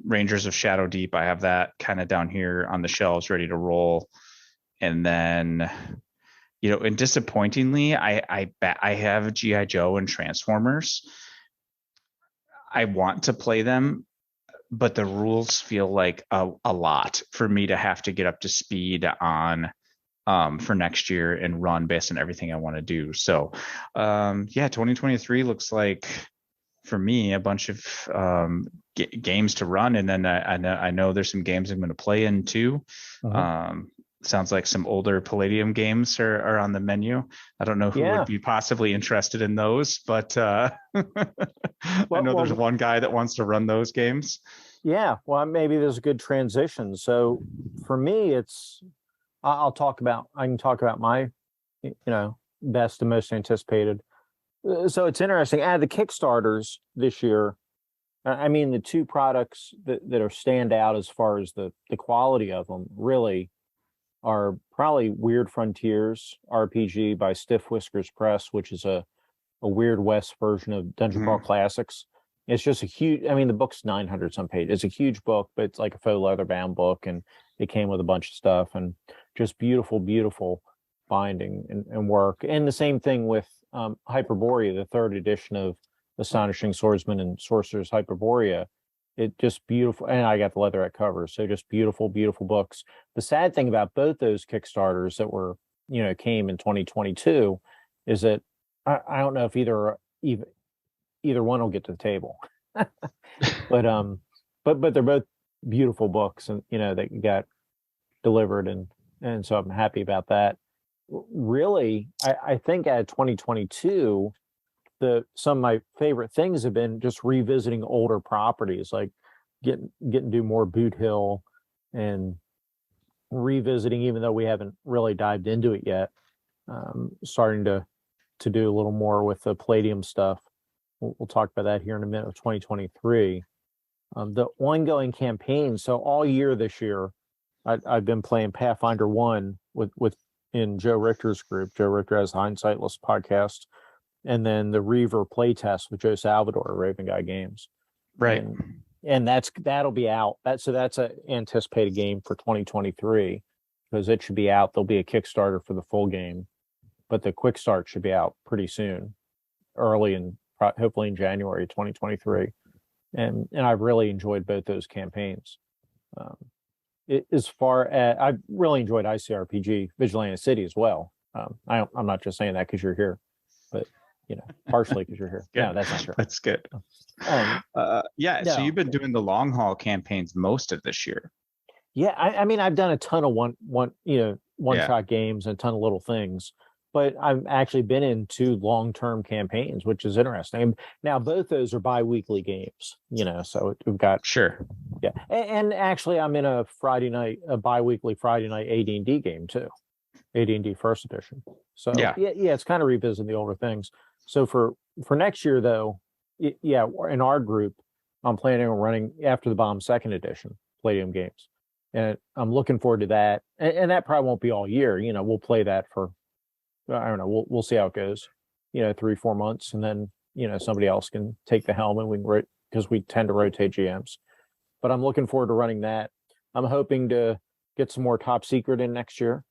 Rangers of Shadow Deep. I have that kind of down here on the shelves, ready to roll. And then, and disappointingly, I have G.I. Joe and Transformers. I want to play them, but the rules feel like a lot for me to have to get up to speed on for next year and run based on everything I want to do. So, 2023 looks like for me a bunch of games to run, and then I know there's some games I'm going to play in too. Sounds like some older Palladium games are on the menu. I don't know who would be possibly interested in those, but I know there's one guy that wants to run those games. Yeah, well, maybe there's a good transition. So for me, I can talk about my, best and most anticipated. So it's interesting. Out of the Kickstarters this year, I mean, the 2 products that are stand out as far as the quality of them really are probably Weird Frontiers RPG by Stiff Whiskers Press, which is a Weird West version of Dungeon Crawl Classics. It's just a huge, the book's 900 some pages. It's a huge book, but it's like a faux leather bound book, and it came with a bunch of stuff, and just beautiful, beautiful binding and work. And the same thing with Hyperborea, the 3rd edition of Astonishing Swordsman and Sorcerer's Hyperborea. It just beautiful, and I got the leatherette covers, so just beautiful, beautiful books. The sad thing about both those Kickstarters that were, came in 2022, is that I don't know if either one will get to the table, but they're both beautiful books, and that got delivered, and so I'm happy about that. Really, I think at 2022. Some of my favorite things have been just revisiting older properties, like getting to do more Boot Hill, and revisiting, even though we haven't really dived into it yet, starting to do a little more with the Palladium stuff. We'll talk about that here in a minute of 2023. The ongoing campaign. So all year this year, I've been playing Pathfinder 1 in Joe Richter's group. Joe Richter has Hindsightless podcast. And then the Reaver playtest with Joe Salvador, Raven Guy Games. Right. And that'll be out. That's an anticipated game for 2023, because it should be out. There'll be a Kickstarter for the full game, but the quick start should be out pretty soon, hopefully in January 2023. And I've really enjoyed both those campaigns. As far as I've really enjoyed ICRPG Vigilante City as well. I'm not just saying that because you're here, but partially because you're here. Good. No, that's not true. That's good. Yeah. So No. you've been doing the long haul campaigns most of this year. Yeah, I mean, I've done a ton of one Yeah. shot games and a ton of little things, but I've actually been into long-term campaigns, which is interesting. And now both those are bi-weekly games, so we've got Sure. yeah, and actually I'm in a bi-weekly Friday night AD&D game too, AD&D First Edition. So Yeah. it's kind of revisiting the older things. So for next year though, in our group, I'm planning on running After the Bomb Second Edition Palladium games. And I'm looking forward to that. And that probably won't be all year. We'll play that for, I don't know, we'll see how it goes, 3-4 months. And then, somebody else can take the helm and because we tend to rotate GMs. But I'm looking forward to running that. I'm hoping to get some more Top Secret in next year.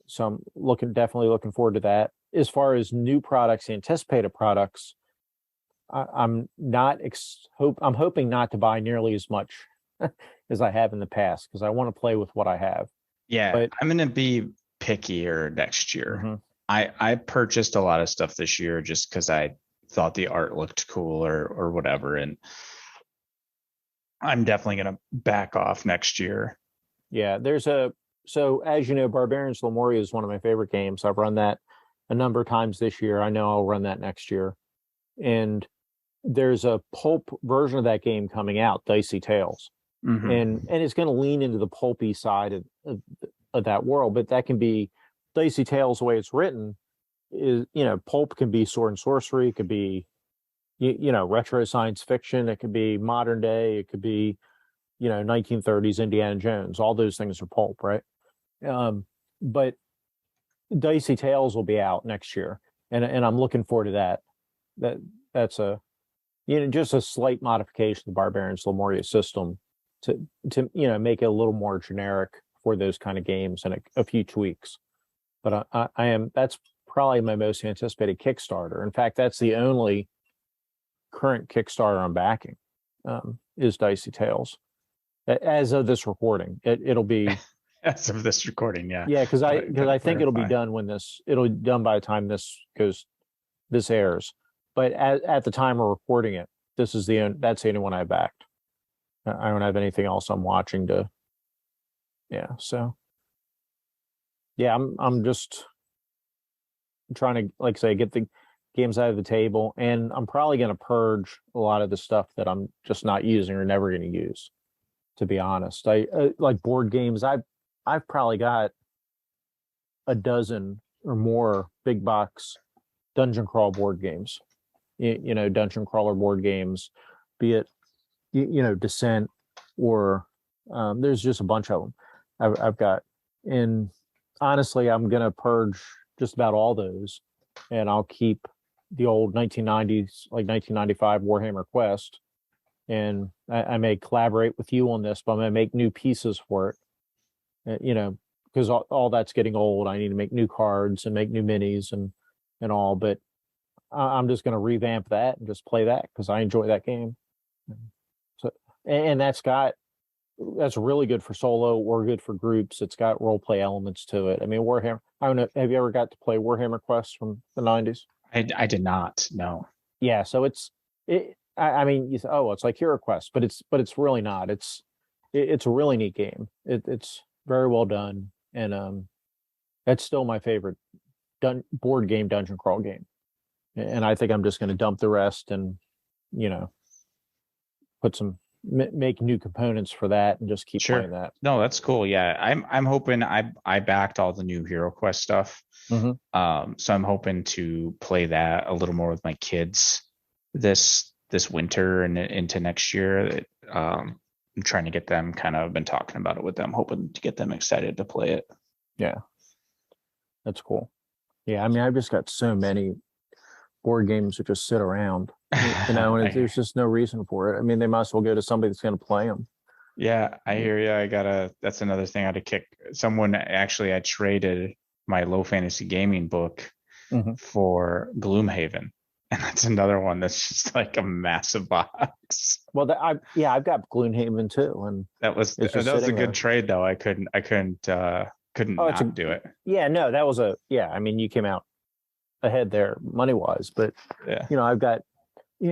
So I'm definitely looking forward to that. As far as new products, anticipated products, I'm hoping not to buy nearly as much as I have in the past because I want to play with what I have. Yeah, but I'm gonna be pickier next year. Mm-hmm. I purchased a lot of stuff this year just because I thought the art looked cool or whatever, and I'm definitely gonna back off next year. Yeah, so as you know, Barbarians Lemuria is one of my favorite games. I've run that a number of times this year. I know I'll run that next year, and there's a pulp version of that game coming out, Dicey Tales. Mm-hmm. And it's going to lean into the pulpy side of that world, but that can be Dicey Tales the way it's written is, pulp can be sword and sorcery. It could be, retro science fiction. It could be modern day. It could be, 1930s Indiana Jones. All those things are pulp, right? But Dicey Tales will be out next year. And I'm looking forward to that. That's just a slight modification of the Barbarians Lemuria system to make it a little more generic for those kind of games and a few tweaks. But that's probably my most anticipated Kickstarter. In fact, that's the only current Kickstarter I'm backing is Dicey Tales. As of this recording, it'll be as of this recording, yeah. Yeah, because I think it'll be done it'll be done by the time this airs. But at the time we're recording it, that's the only one I backed. I don't have anything else I'm watching so yeah, I'm just trying to, like I say, get the games out of the table, and I'm probably going to purge a lot of the stuff that I'm just not using or never going to use, to be honest. I like board games. I've probably got a dozen or more big box dungeon crawl board games, dungeon crawler board games, be it Descent or there's just a bunch of them I've got. And honestly, I'm gonna purge just about all those, and I'll keep the old 1990s, like 1995 Warhammer Quest, and I may collaborate with you on this, but I'm gonna make new pieces for it, because all that's getting old. I need to make new cards and make new minis and all, but I'm just gonna revamp that and just play that because I enjoy that game. So, and that's really good for solo or good for groups. It's got role play elements to it. I mean, Warhammer. I don't know. Have you ever got to play Warhammer Quest from the 90s? I did not. No. Yeah. So I mean, you say, oh, it's like Hero Quest, but it's really not. It's a really neat game. It's very well done, and that's still my favorite board game dungeon crawl game. And I think I'm just going to dump the rest and make new components for that and just keep playing that. No, that's cool. Yeah, I'm hoping I backed all the new Hero Quest stuff. Mm-hmm. So I'm hoping to play that a little more with my kids this winter and into next year. I'm trying to get them been talking about it with them, hoping to get them excited to play it. Yeah, that's cool. Yeah, I mean, I've just got so many board games that just sit around, and there's just no reason for it. I mean, they might as well go to somebody that's going to play them. Yeah, I hear you. That's another thing I had to kick. Someone actually, I traded my low fantasy gaming book for Gloomhaven, and that's another one that's just like a massiff box. Well, I've got Gloomhaven too, and that was a good trade though. I couldn't not do it. Yeah, no, that was I mean, you came out ahead there money wise. But Yeah. I've got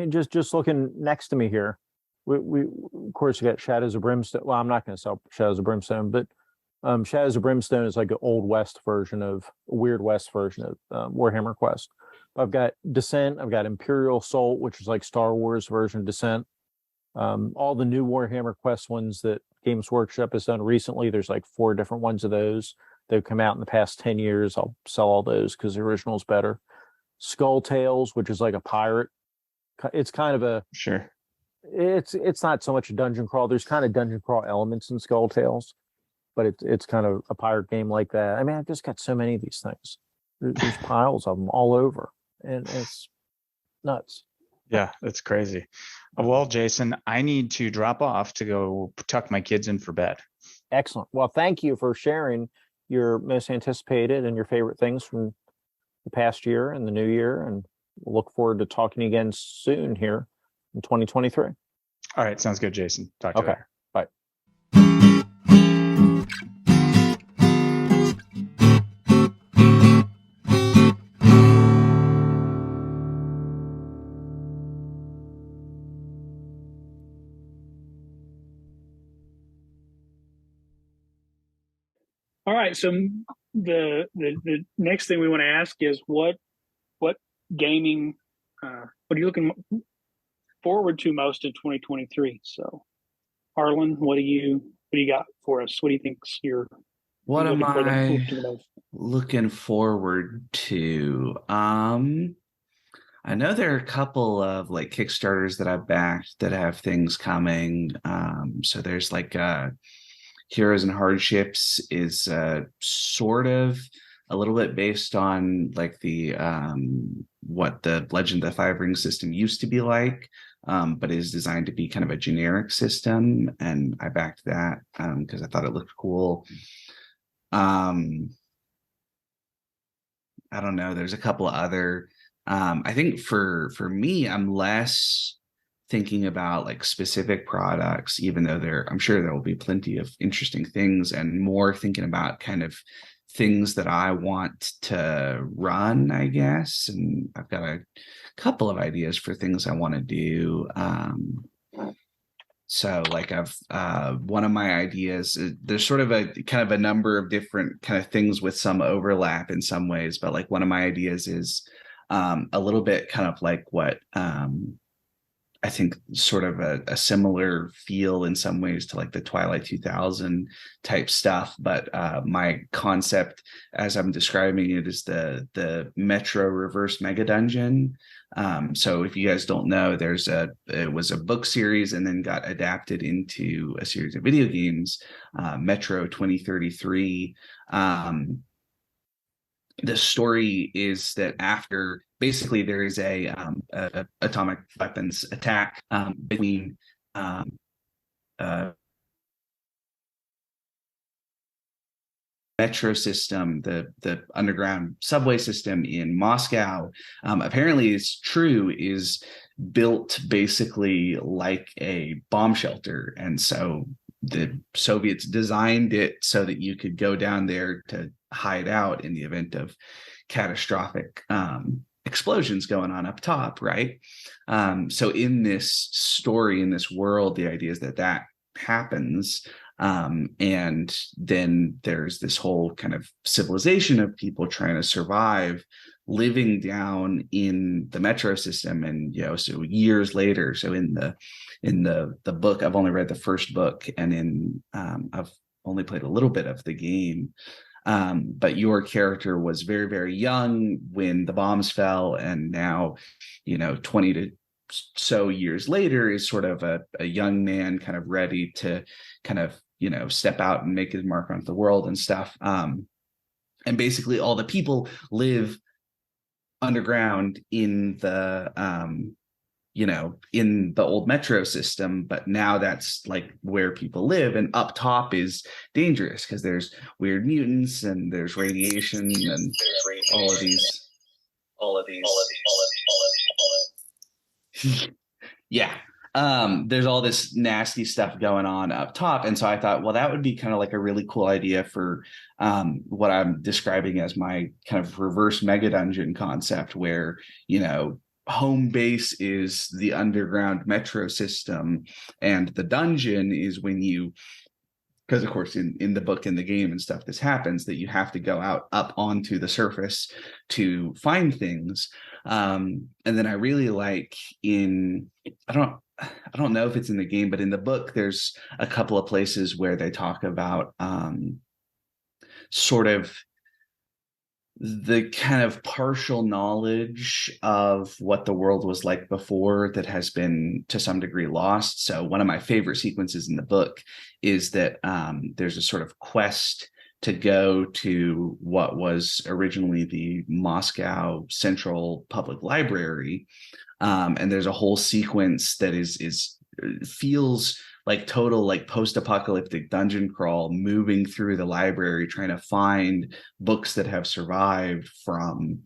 just looking next to me here. We of course we got Shadows of Brimstone. Well, I'm not going to sell Shadows of Brimstone, but Shadows of Brimstone is like an old West version of Weird West version of Warhammer Quest. I've got Descent. I've got Imperial Assault, which is like Star Wars version of Descent. All the new Warhammer Quest ones that Games Workshop has done recently. There's like 4 different ones of those. They've come out in the past 10 years. I'll sell all those because the original is better. Skull Tales, which is like a pirate. It's kind of a Sure. It's not so much a dungeon crawl. There's kind of dungeon crawl elements in Skull Tales, but it's kind of a pirate game like that. I mean, I've just got so many of these things. There's piles of them all over, and it's nuts. Yeah, that's crazy. Well, Jason, I need to drop off to go tuck my kids in for bed. Excellent. Well, thank you for sharing your most anticipated and your favorite things from the past year and the new year, and we'll look forward to talking again soon here in 2023. All right, sounds good, Jason. Talk to you later. Bye. All right. So the next thing we want to ask is what gaming what are you looking forward to most in 2023? So, Harlan, what do you got for us? What do you think's What am looking for I the most? looking forward to? I know there are a couple of like Kickstarters that I've backed that have things coming. So there's like Heroes and Hardships is sort of a little bit based on like the what the Legend of the Five Ring system used to be like, but is designed to be kind of a generic system, and I backed that because I thought it looked cool. I don't know. There's a couple of other. I think for me, I'm less thinking about like specific products, even though I'm sure there will be plenty of interesting things, and more thinking about kind of things that I want to run, I guess. And I've got a couple of ideas for things I want to do. So like one of my ideas, there's sort of a kind of a number of different kind of things with some overlap in some ways, but like one of my ideas is a little bit kind of like what I think sort of a similar feel in some ways to like the Twilight 2000 type stuff. But my concept as I'm describing it is the Metro reverse mega dungeon. So if you guys don't know, it was a book series and then got adapted into a series of video games, Metro 2033. The story is that after basically there is a atomic weapons attack between metro system, the underground subway system in Moscow, apparently it's true, is built basically like a bomb shelter. And so the Soviets designed it so that you could go down there to hide out in the event of catastrophic explosions going on up top, right? So in this story, in this world, the idea is that happens. And then there's this whole kind of civilization of people trying to survive living down in the metro system. And, so years later, so in the book, I've only read the first book, and I've only played a little bit of the game. But your character was very, very young when the bombs fell, and now, 20 to so years later is sort of a young man kind of ready to kind of, step out and make his mark on the world and stuff. And basically all the people live underground in the, in the old metro system, but now that's like where people live, and up top is dangerous because there's weird mutants and there's radiation and all of these. Yeah. there's all this nasty stuff going on up top. And so I thought, well, that would be kind of like a really cool idea for what I'm describing as my kind of reverse mega dungeon concept, where, home base is the underground metro system, and the dungeon is when you, because of course in the book, in the game and stuff, this happens, that you have to go out up onto the surface to find things. And then I really like I don't know if it's in the game, but in the book, there's a couple of places where they talk about sort of the kind of partial knowledge of what the world was like before that has been to some degree lost. So one of my favorite sequences in the book is that there's a sort of quest to go to what was originally the Moscow Central Public Library. And there's a whole sequence that feels like total like post-apocalyptic dungeon crawl, moving through the library trying to find books that have survived from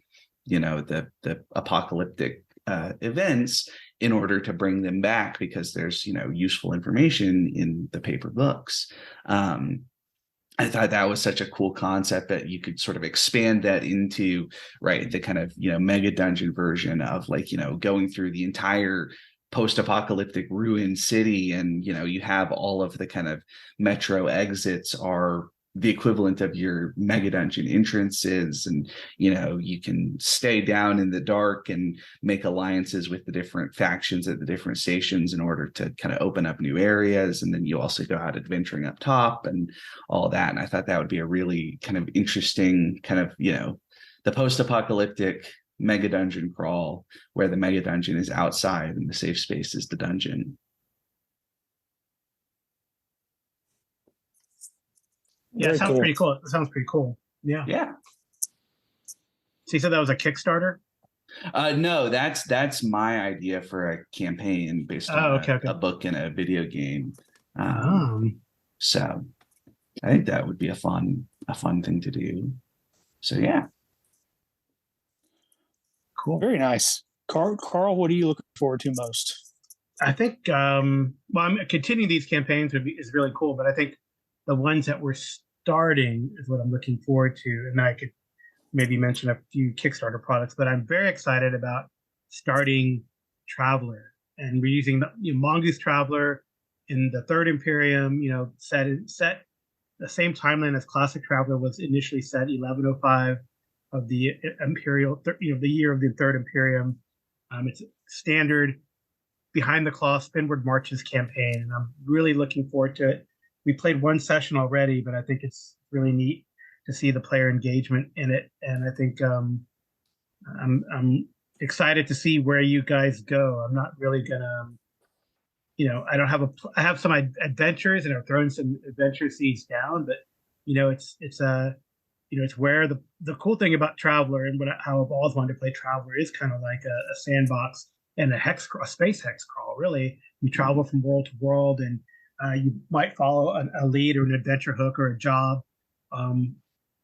the apocalyptic events, in order to bring them back, because there's useful information in the paper books. I thought that was such a cool concept that you could sort of expand that into, right, the kind of mega dungeon version of like going through the entire post-apocalyptic ruined city, and you have all of the kind of metro exits are the equivalent of your mega dungeon entrances, and you can stay down in the dark and make alliances with the different factions at the different stations in order to kind of open up new areas, and then you also go out adventuring up top and all that. And I thought that would be a really kind of interesting kind of the post-apocalyptic mega dungeon crawl, where the mega dungeon is outside and the safe space is the dungeon. Yeah, it sounds pretty cool. It sounds pretty cool. Yeah. Yeah. So you said that was a Kickstarter? No, that's my idea for a campaign based on a book and a video game. So I think that would be a fun thing to do. So yeah. Cool. Very nice. Carl, what are you looking forward to most? I think I'm continuing these campaigns is really cool, but I think the ones that we're starting is what I'm looking forward to. And I could maybe mention a few Kickstarter products, but I'm very excited about starting Traveler. And we're using the Mongoose Traveler in the Third Imperium, set the same timeline as Classic Traveler was initially set, 1105 of the Imperial, the year of the Third Imperium. It's standard behind the claw Spinward Marches campaign, and I'm really looking forward to it. We played one session already, but I think it's really neat to see the player engagement in it, and I think I'm excited to see where you guys go. I'm not really gonna, I have some adventures, and I've thrown some adventure seeds down, but it's where the cool thing about Traveler, and how I've always wanted to play Traveler, is kind of like a sandbox and a space hex crawl. Really, you travel from world to world, and you might follow a lead or an adventure hook or a job,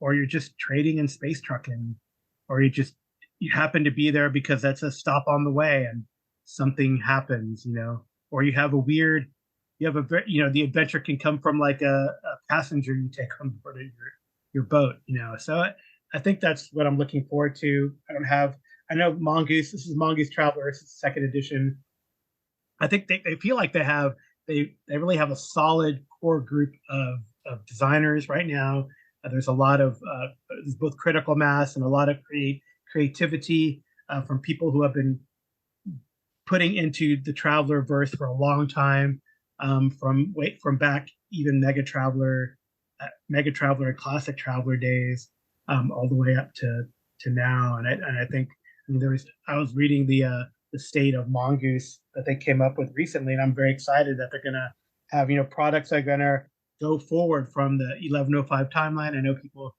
or you're just trading and space trucking, or you happen to be there because that's a stop on the way and something happens, or you have the adventure can come from like a passenger you take on board your boat, So I think that's what I'm looking forward to. I know Mongoose. This is Mongoose Traveler. This is second edition. I think they feel like they really have a solid core group of designers right now. There's a lot of there's both critical mass and a lot of creativity from people who have been putting into the Traveler verse for a long time, from back even Mega Traveler and Classic Traveler days, all the way up to now. And I think I was reading the state of Mongoose that they came up with recently, and I'm very excited that they're gonna have products that are gonna go forward from the 1105 timeline. I know people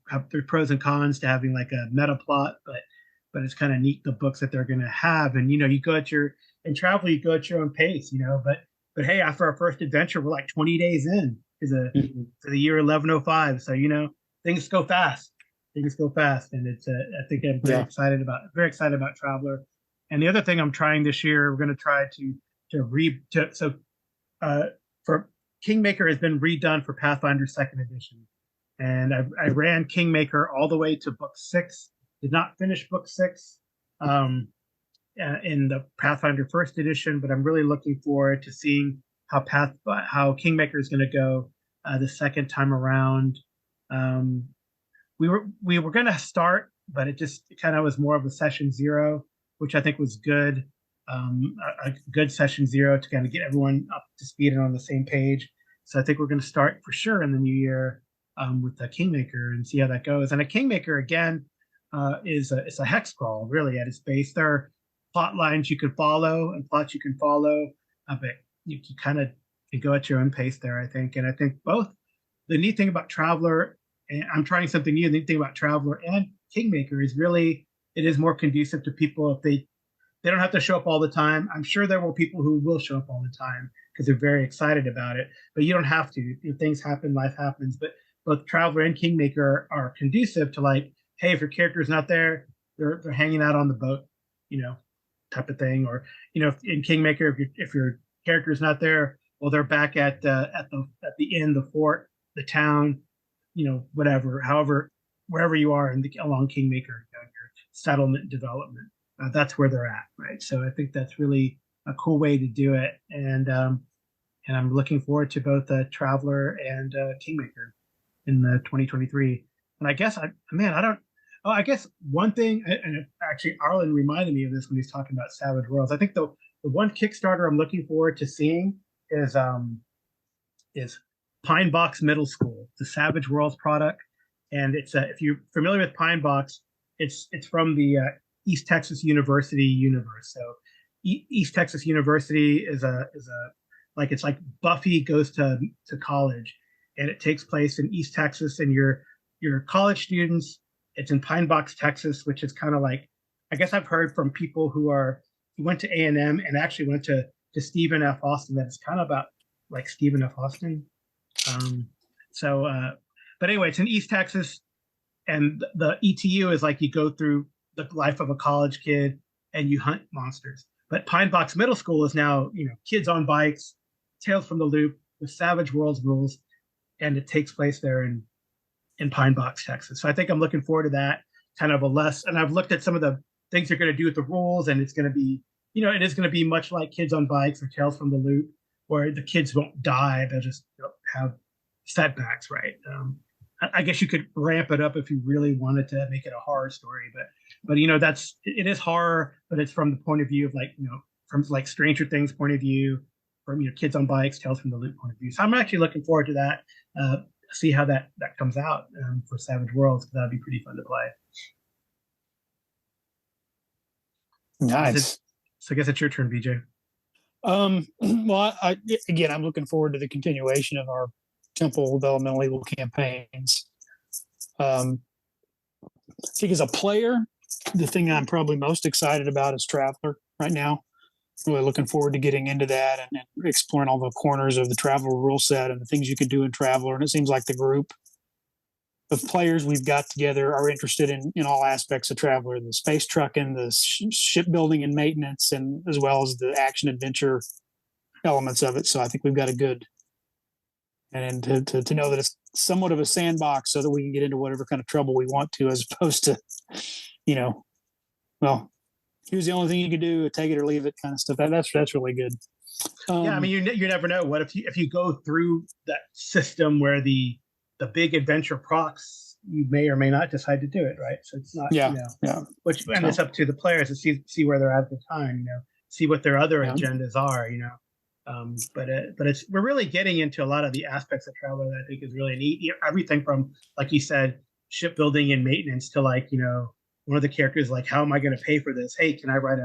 have their pros and cons to having like a meta plot, but it's kind of neat the books that they're gonna have. And you go at your Traveler, you go at your own pace, but hey, after our first adventure, we're like 20 days in to the year 1105. So things go fast. And it's I think I'm very excited about Traveler. And the other thing I'm trying this year, we're going to try to for Kingmaker has been redone for Pathfinder Second Edition, and I ran Kingmaker all the way to book 6. Did not finish book 6 in the Pathfinder First Edition, but I'm really looking forward to seeing how Kingmaker is going to go the second time around. We were going to start, but it kind of was more of a session 0, which I think was good. A good session 0 to kind of get everyone up to speed and on the same page. So I think we're going to start for sure in the new year with the Kingmaker and see how that goes. And a Kingmaker again it's a hex crawl really at its base. There are plot lines you can follow and plots you can follow, but you kind of can go at your own pace there, I think. And I think both the neat thing about Traveler, and I'm trying something new. The neat thing about Traveler and Kingmaker is really it is more conducive to people if they don't have to show up all the time. I'm sure there will people who will show up all the time because they're very excited about it, but you don't have to. If things happen, life happens. But both Traveler and Kingmaker are conducive to like, hey, if your character's not there, they're hanging out on the boat, type of thing. Or in Kingmaker, if your character's not there, well, they're back at the inn, the fort, the town, whatever, however, wherever you are along Kingmaker, your settlement development. That's where they're at, right? So I think that's really a cool way to do it, and I'm looking forward to both Traveler and Kingmaker in the 2023. And I guess I guess one thing, and actually Arlen reminded me of this when he was talking about Savage Worlds. I think the one Kickstarter I'm looking forward to seeing is Pine Box Middle School, the Savage Worlds product, and it's if you're familiar with Pine Box, it's from the East Texas University universe. So East Texas University is it's like Buffy goes to college, and it takes place in East Texas, and your college students, it's in Pine Box, Texas, which is kind of like, I guess I've heard from people who went to A&M and actually went to Stephen F. Austin that it's kind of about like Stephen F. Austin. But anyway, it's in East Texas, and the ETU is like you go through the life of a college kid and you hunt monsters. But Pine Box Middle School is now, kids on bikes, Tales from the Loop with Savage Worlds rules, and it takes place there in Pine Box, Texas. So I think I'm looking forward to that kind of and I've looked at some of the things they're going to do with the rules, and it's going to be, it is going to be much like Kids on Bikes or Tales from the Loop, where the kids won't die, they'll just have setbacks, right? I guess you could ramp it up if you really wanted to make it a horror story, but it is horror, but it's from the point of view of from like Stranger Things point of view, from Kids on Bikes, Tales from the Loop point of view. So I'm actually looking forward to that. See how that comes out for Savage Worlds, because that'd be pretty fun to play. Nice. So I guess it's your turn, BJ. Well, I'm looking forward to the continuation of our Temple of Elemental Evil campaigns. I think as a player, the thing I'm probably most excited about is Traveler right now. Really looking forward to getting into that and exploring all the corners of the Traveler rule set and the things you could do in Traveler. And it seems like the group of players we've got together are interested in all aspects of Traveler, the space trucking, the shipbuilding and maintenance, and as well as the action adventure elements of it. So I think we've got a good, and to know that it's somewhat of a sandbox so that we can get into whatever kind of trouble we want to, as opposed to, here's the only thing you can do, take it or leave it kind of stuff. That's really good. Yeah, I mean, you never know. What if you go through that system where the big adventure procs, you may or may not decide to do it, right? So it's not, and it's up to the players to see where they're at the time, see what their other agendas are, but we're really getting into a lot of the aspects of Traveler that I think is really neat. Everything from, like you said, shipbuilding and maintenance to one of the characters like, how am I going to pay for this? Hey, can I write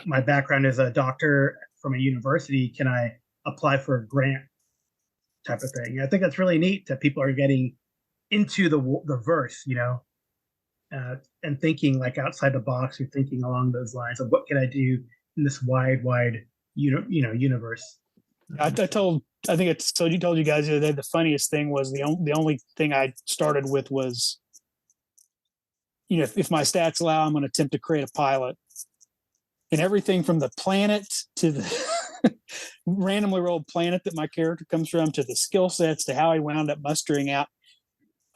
my background is a doctor from a university. Can I apply for a grant type of thing? I think that's really neat that people are getting into the verse, and thinking like outside the box, or thinking along those lines of what can I do in this wide universe. I told you guys the other day, the funniest thing was the only thing I started with was, if my stats allow, I'm going to attempt to create a pilot and everything from the planet to the randomly rolled planet that my character comes from, to the skill sets, to how I wound up mustering out.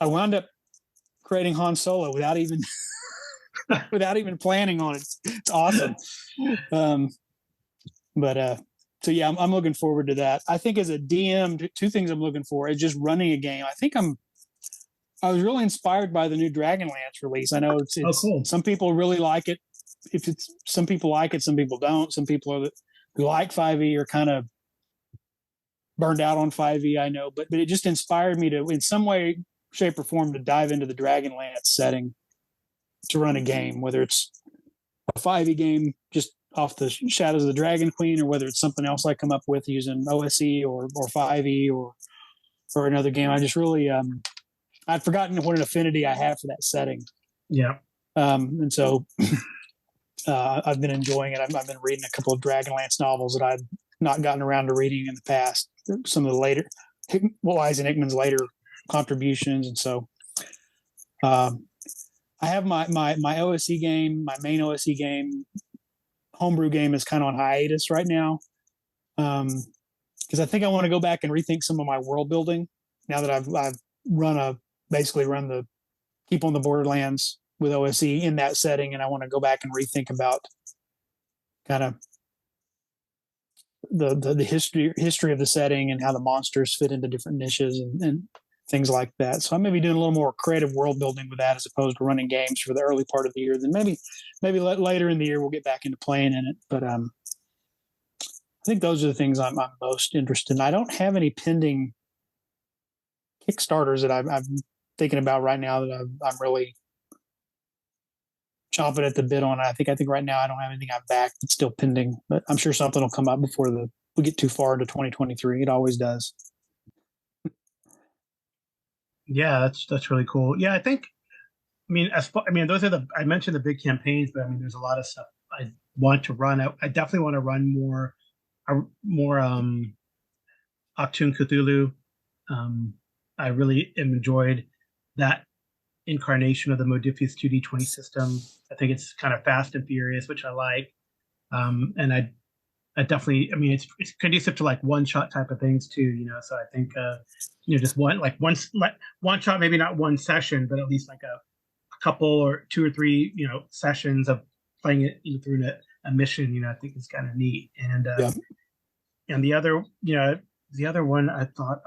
I wound up creating Han Solo without even planning on it. It's awesome. So yeah, I'm looking forward to that. I think as a DM, two things I'm looking for is just running a game. I was really inspired by the new Dragonlance release. I know it's cool. Some people really like it. Some people like it, some people don't. Some people who like 5e are kind of burned out on 5e, I know, but it just inspired me to, in some way, shape, or form, to dive into the Dragonlance setting to run a game, whether it's a 5e game just off the Shadows of the Dragon Queen, or whether it's something else I come up with using OSE or 5e or another game. I just really I'd forgotten what an affinity I have for that setting. Yeah. And so I've been enjoying it. I've been reading a couple of Dragonlance novels that I've not gotten around to reading in the past. Some of the later, Isaac Hickman's later contributions. And so I have my OSE game, my main OSE game, homebrew game is kind of on hiatus right now. Because I think I want to go back and rethink some of my world building now that I've basically run the Keep on the Borderlands with OSE in that setting, and I want to go back and rethink about kind of the history of the setting and how the monsters fit into different niches and things like that. So I may be doing a little more creative world building with that as opposed to running games for the early part of the year. Then maybe later in the year we'll get back into playing in it. But I think those are the things I'm most interested in. I don't have any pending Kickstarters that I'm thinking about right now that I'm really chomping at the bit on. I think right now I don't have anything I've backed that's still pending, but I'm sure something will come up before we get too far into 2023. It always does. Yeah, that's really cool. Yeah, I those are I mentioned the big campaigns, but I mean, there's a lot of stuff I want to run. I definitely want to run more Octoon Cthulhu. I really enjoyed that incarnation of the Modifius 2D20 system. I think it's kind of fast and furious, which I like. And I definitely, it's conducive to like one shot type of things too, so I think, just one shot, maybe not one session, but at least like a couple or two or three, sessions of playing it through a mission, I think is kind of neat. And, and the other one I thought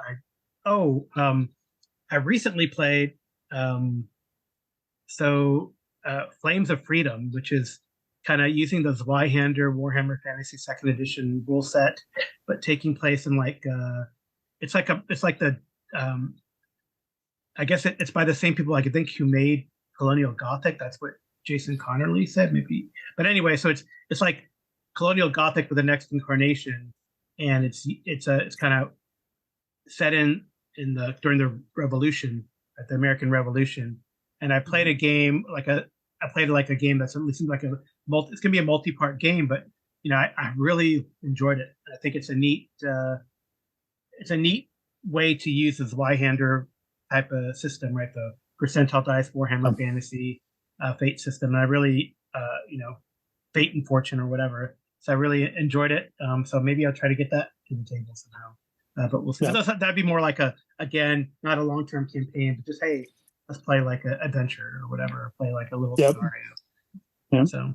I recently played, Flames of Freedom, which is kind of using the Zweihander Warhammer Fantasy Second Edition rule set, but taking place in I guess it's by the same people I think who made Colonial Gothic. That's what Jason Connerly said, maybe. But anyway, so it's like Colonial Gothic with the next incarnation, and it's kind of set during the Revolution, at the American Revolution. And I played a game like a game that's it seems like it's gonna be a multi-part game, but I really enjoyed it. I think it's a neat way to use the Zweihander type of system, right? The percentile dice Warhammer Fantasy Fate system. And I really Fate and Fortune or whatever. So I really enjoyed it. So maybe I'll try to get that to the table somehow. But we'll see. Yeah. That'd be more like again, not a long-term campaign, but just, hey, let's play like an adventure or whatever, or play like a little scenario. Yeah. So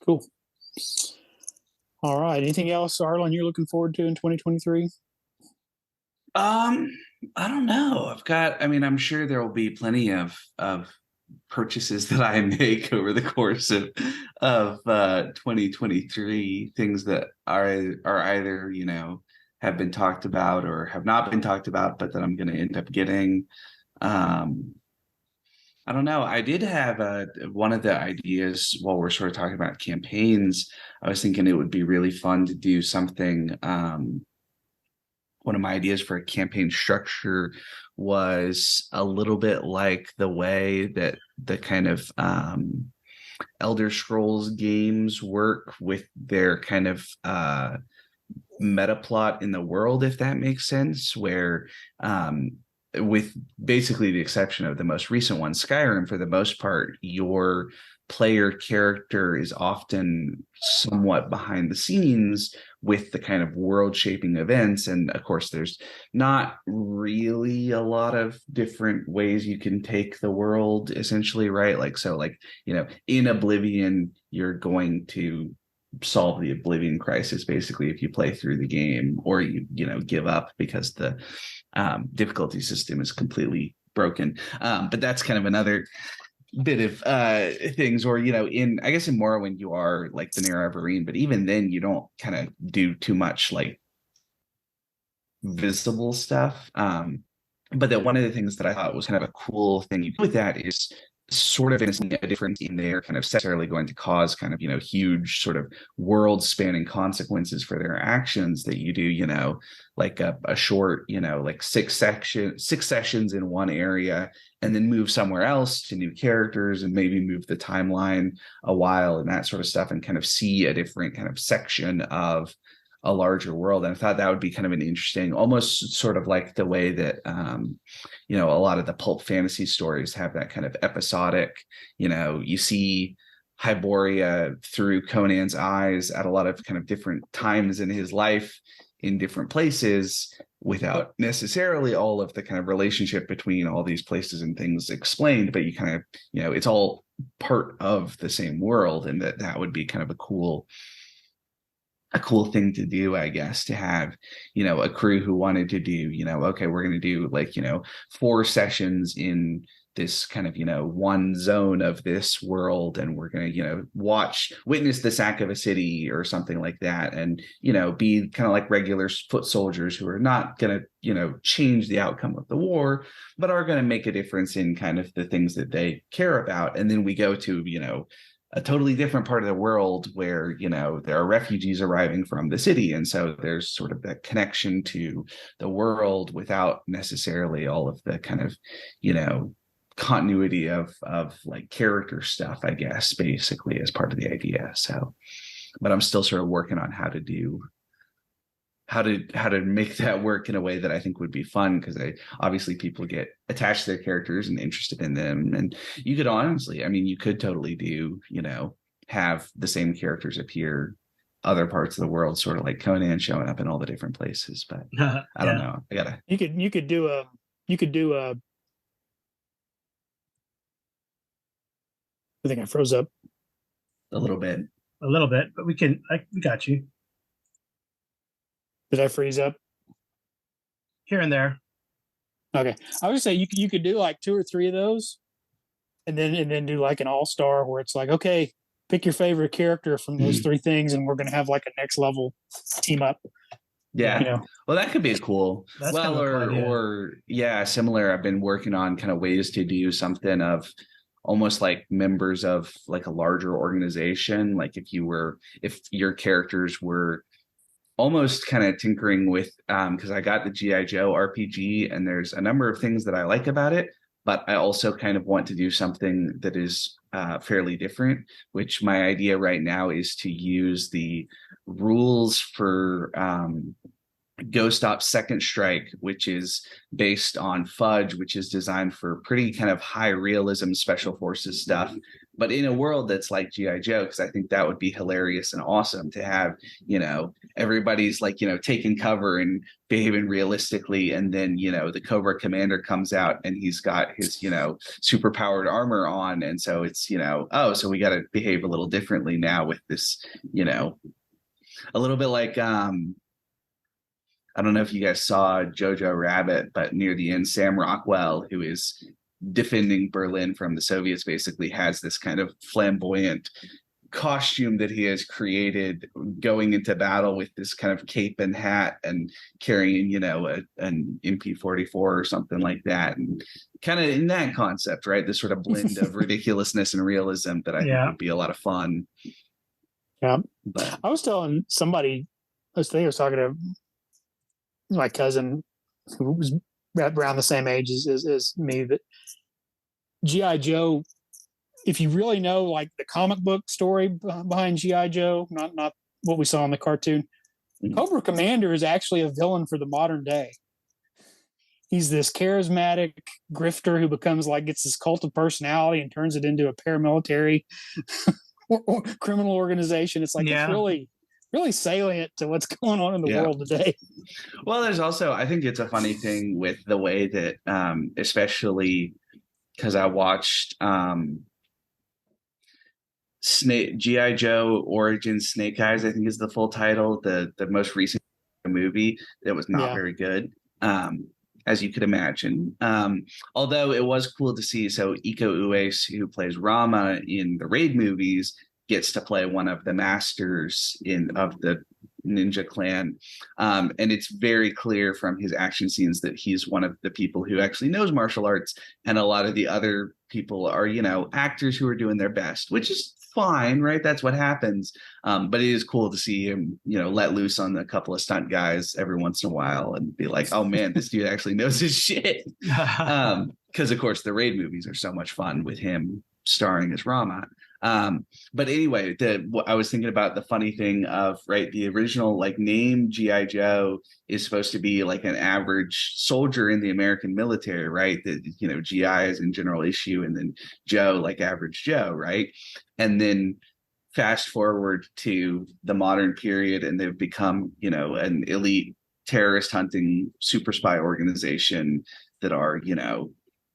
cool. All right. Anything else, Arlen, you're looking forward to in 2023? I don't know. I'm sure there will be plenty of purchases that I make over the course of 2023, things that are either, have been talked about or have not been talked about, but that I'm going to end up getting. I don't know. I did have one of the ideas while we're sort of talking about campaigns. I was thinking it would be really fun to do something. One of my ideas for a campaign structure was a little bit like the way that the kind of Elder Scrolls games work with their kind of meta plot in the world, if that makes sense, where with basically the exception of the most recent one, Skyrim, for the most part, your player character is often somewhat behind the scenes with the kind of world shaping events. And of course, there's not really a lot of different ways you can take the world, essentially, right? Like, so, like, in Oblivion, you're going to solve the Oblivion crisis basically if you play through the game, or you give up because the difficulty system is completely broken. But that's kind of another bit of things. Or in, I guess, in Morrowind you are like the Near Everine, but even then you don't kind of do too much like visible stuff. But that one of the things that I thought was kind of a cool thing you do with that is sort of a difference in their kind of necessarily going to cause kind of huge sort of world spanning consequences for their actions, that you do like a short like six sessions in one area, and then move somewhere else to new characters and maybe move the timeline a while and that sort of stuff, and kind of see a different kind of section of a larger world. And I thought that would be kind of an interesting, almost sort of like the way that a lot of the pulp fantasy stories have that kind of episodic, you see Hyboria through Conan's eyes at a lot of kind of different times in his life in different places, without necessarily all of the kind of relationship between all these places and things explained, but you kind of, it's all part of the same world. And that would be kind of a cool thing to do, I guess, to have, a crew who wanted to do, okay, we're going to do like, 4 sessions in this kind of, one zone of this world, and we're going to, witness the sack of a city or something like that. And, be kind of like regular foot soldiers who are not going to, change the outcome of the war, but are going to make a difference in kind of the things that they care about. And then we go to, a totally different part of the world where, there are refugees arriving from the city. And so there's sort of that connection to the world without necessarily all of the kind of, continuity of like character stuff, I guess, basically, as part of the idea. So, but I'm still sort of working on how to make that work in a way that I think would be fun, because obviously people get attached to their characters and interested in them. And you could honestly, you could totally do, have the same characters appear other parts of the world, sort of like Conan showing up in all the different places. But I don't know. You could do a I think I froze up a little bit, but we got you. Did I freeze up? Here and there. Okay. I would say you could do like 2 or 3 of those, and then do like an all-star where it's like, okay, pick your favorite character from those 3 things, and we're going to have like a next level team up. Yeah. Well, that could be cool. That's well, kind of or similar. I've been working on kind of ways to do something of almost like members of like a larger organization. Like if your characters were almost kind of tinkering with, because I got the G.I. Joe RPG, and there's a number of things that I like about it, but I also kind of want to do something that is fairly different, which my idea right now is to use the rules for Ghost Ops Second Strike, which is based on Fudge, which is designed for pretty kind of high realism special forces stuff, but in a world that's like G.I. Joe, because I think that would be hilarious and awesome to have, everybody's like, taking cover and behaving realistically. And then, the Cobra Commander comes out and he's got his, super powered armor on. And so it's, so we got to behave a little differently now with this, a little bit like, I don't know if you guys saw Jojo Rabbit, but near the end, Sam Rockwell, who is defending Berlin from the Soviets, basically has this kind of flamboyant costume that he has created going into battle with this kind of cape and hat and carrying, an MP44 or something like that. And kind of in that concept, right? This sort of blend of ridiculousness and realism that I think would be a lot of fun. Yeah. But I was telling somebody, I was talking to my cousin who was around the same age as me, that G.I. Joe, if you really know like the comic book story behind G.I. Joe, not what we saw in the cartoon, Cobra Commander is actually a villain for the modern day. he's this charismatic grifter who gets this cult of personality and turns it into a paramilitary or criminal organization. It's like it's really salient to what's going on in the world today. Well, there's also, I think it's a funny thing with the way that, especially because I watched G.I. Joe Origins Snake Eyes, I think is the full title, the most recent movie that was not very good, as you could imagine. Although it was cool to see, so Iko Uwais, who plays Rama in the Raid movies, gets to play one of the masters of the ninja clan, and it's very clear from his action scenes that he's one of the people who actually knows martial arts, and a lot of the other people are, you know, actors who are doing their best, which is fine, right? That's what happens. But it is cool to see him, you know, let loose on a couple of stunt guys every once in a while and be like, oh man, this dude actually knows his shit. Because of course the Raid movies are so much fun with him starring as Rama. But anyway, I was thinking about the funny thing of, right, the original like name G.I. Joe is supposed to be like an average soldier in the American military, right? That, you know, GI is in general issue, and then Joe like average Joe, right? And then fast forward to the modern period, and they've become, you know, an elite terrorist hunting super spy organization that are, you know,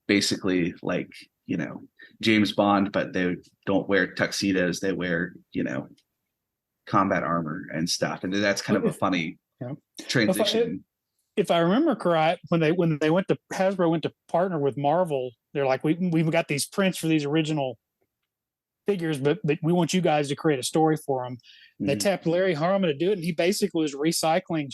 basically like, you know, James Bond, but they don't wear tuxedos. They wear, you know, combat armor and stuff. And that's kind of a funny transition. If I remember correct, when they went to Hasbro went to partner with Marvel, they're like, we've got these prints for these original figures, but we want you guys to create a story for them. Mm-hmm. They tapped Larry Harmon to do it, and he basically was recycling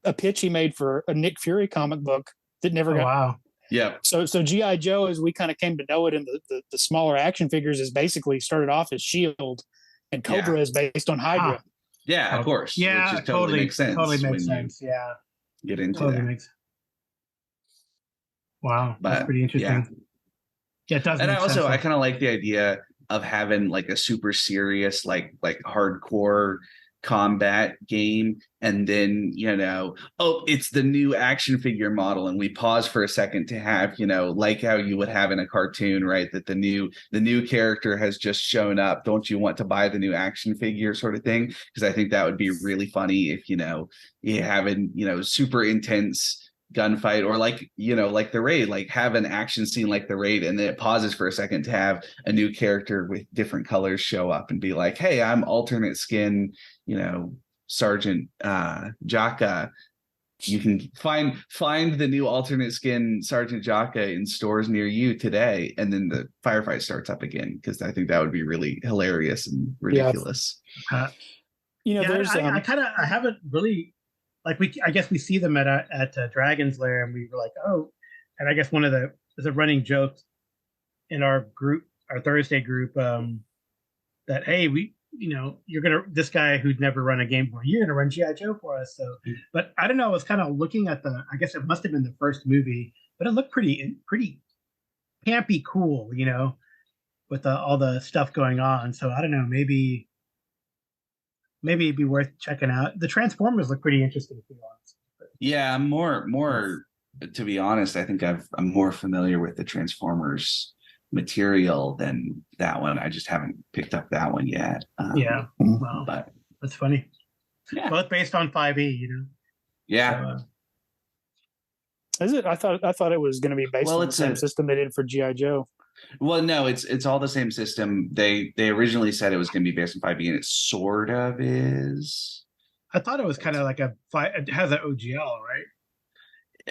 a pitch he made for a Nick Fury comic book that never got. Wow. Yeah. So G.I. Joe, as we kind of came to know it in the smaller action figures, is basically started off as Shield, and Cobra is based on Hydra. Yeah, of course. Yeah, which totally makes sense. Totally makes sense. Yeah. Get into totally that. Wow, that's pretty interesting. Yeah, it does. And I kind of like the idea of having like a super serious, like hardcore combat game, and then, you know, oh, it's the new action figure model, and we pause for a second to have, you know, like how you would have in a cartoon, right, that the new character has just shown up, don't you want to buy the new action figure, sort of thing. Because I think that would be really funny if, you know, you having, you know, super intense gunfight, or like, you know, like the Raid, like have an action scene like the Raid, and then it pauses for a second to have a new character with different colors show up and be like, hey, I'm alternate skin, you know, Sergeant Jaka. You can find the new alternate skin Sergeant Jaka in stores near you today, and then the firefight starts up again, because I think that would be really hilarious and ridiculous. You know, there's I haven't really, like, I guess we see them at Dragon's Lair, and we were like, oh, and I guess there's a running joke in our group, our Thursday group, that, hey, this guy who'd never run a game before, you're gonna run G.I. Joe for us. So, but I don't know, I was kind of looking at I guess it must have been the first movie, but it looked pretty campy cool, you know, with all the stuff going on. So I don't know, maybe it'd be worth checking out. The Transformers look pretty interesting, to be honest. Yeah, I'm more to be honest, I think I'm more familiar with the Transformers material than that one. I just haven't picked up that one yet. Well, but that's funny. Yeah. Well, it's based on 5e, you know. Yeah. Is it? I thought it was going to be based on the same system they did for G.I. Joe. Well, no, it's all the same system. They originally said it was going to be based on 5e, and it sort of is. I thought it was kind of like it has an OGL, right?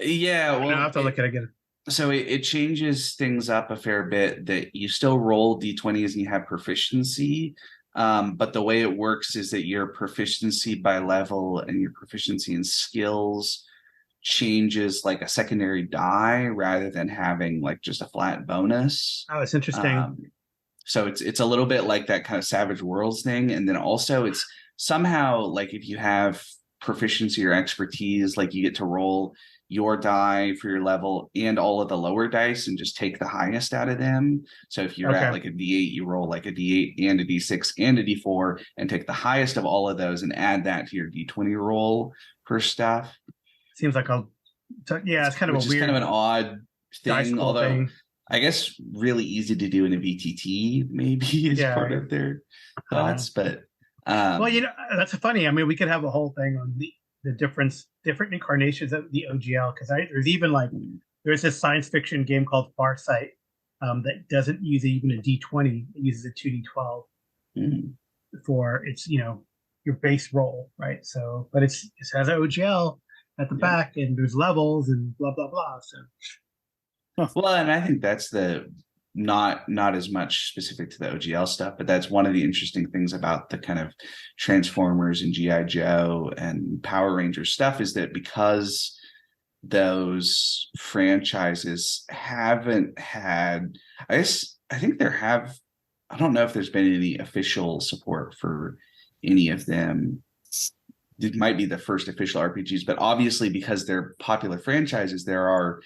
Yeah, well, I have to look at it again. So it changes things up a fair bit, that you still roll d20s and you have proficiency, but the way it works is that your proficiency by level and your proficiency in skills changes like a secondary die, rather than having like just a flat bonus. Oh, it's interesting. So it's a little bit like that kind of Savage Worlds thing, and then also it's somehow like if you have proficiency or expertise, like you get to roll your die for your level and all of the lower dice and just take the highest out of them. So if you're at like a D8, you roll like a D8 and a D6 and a D4 and take the highest of all of those and add that to your D20 roll for stuff. Seems like a So, yeah, it's kind of which a is weird kind of an odd dice thing. pool Although thing. I guess really easy to do in a VTT maybe is part of their thoughts. But well, that's funny. I mean, we could have a whole thing on the different incarnations of the OGL, because there's even like there's this science fiction game called Farsight that doesn't use even a D20; it uses a 2D12 for its your base roll, right? So, but it has an OGL at the back, and there's levels and blah blah blah. So, well, and I think that's the not as much specific to the OGL stuff, but that's one of the interesting things about the kind of Transformers and GI Joe and Power Rangers stuff is that because those franchises haven't had, I think I don't know if there's been any official support for any of them. It might be the first official RPGs, but obviously because they're popular franchises, there are,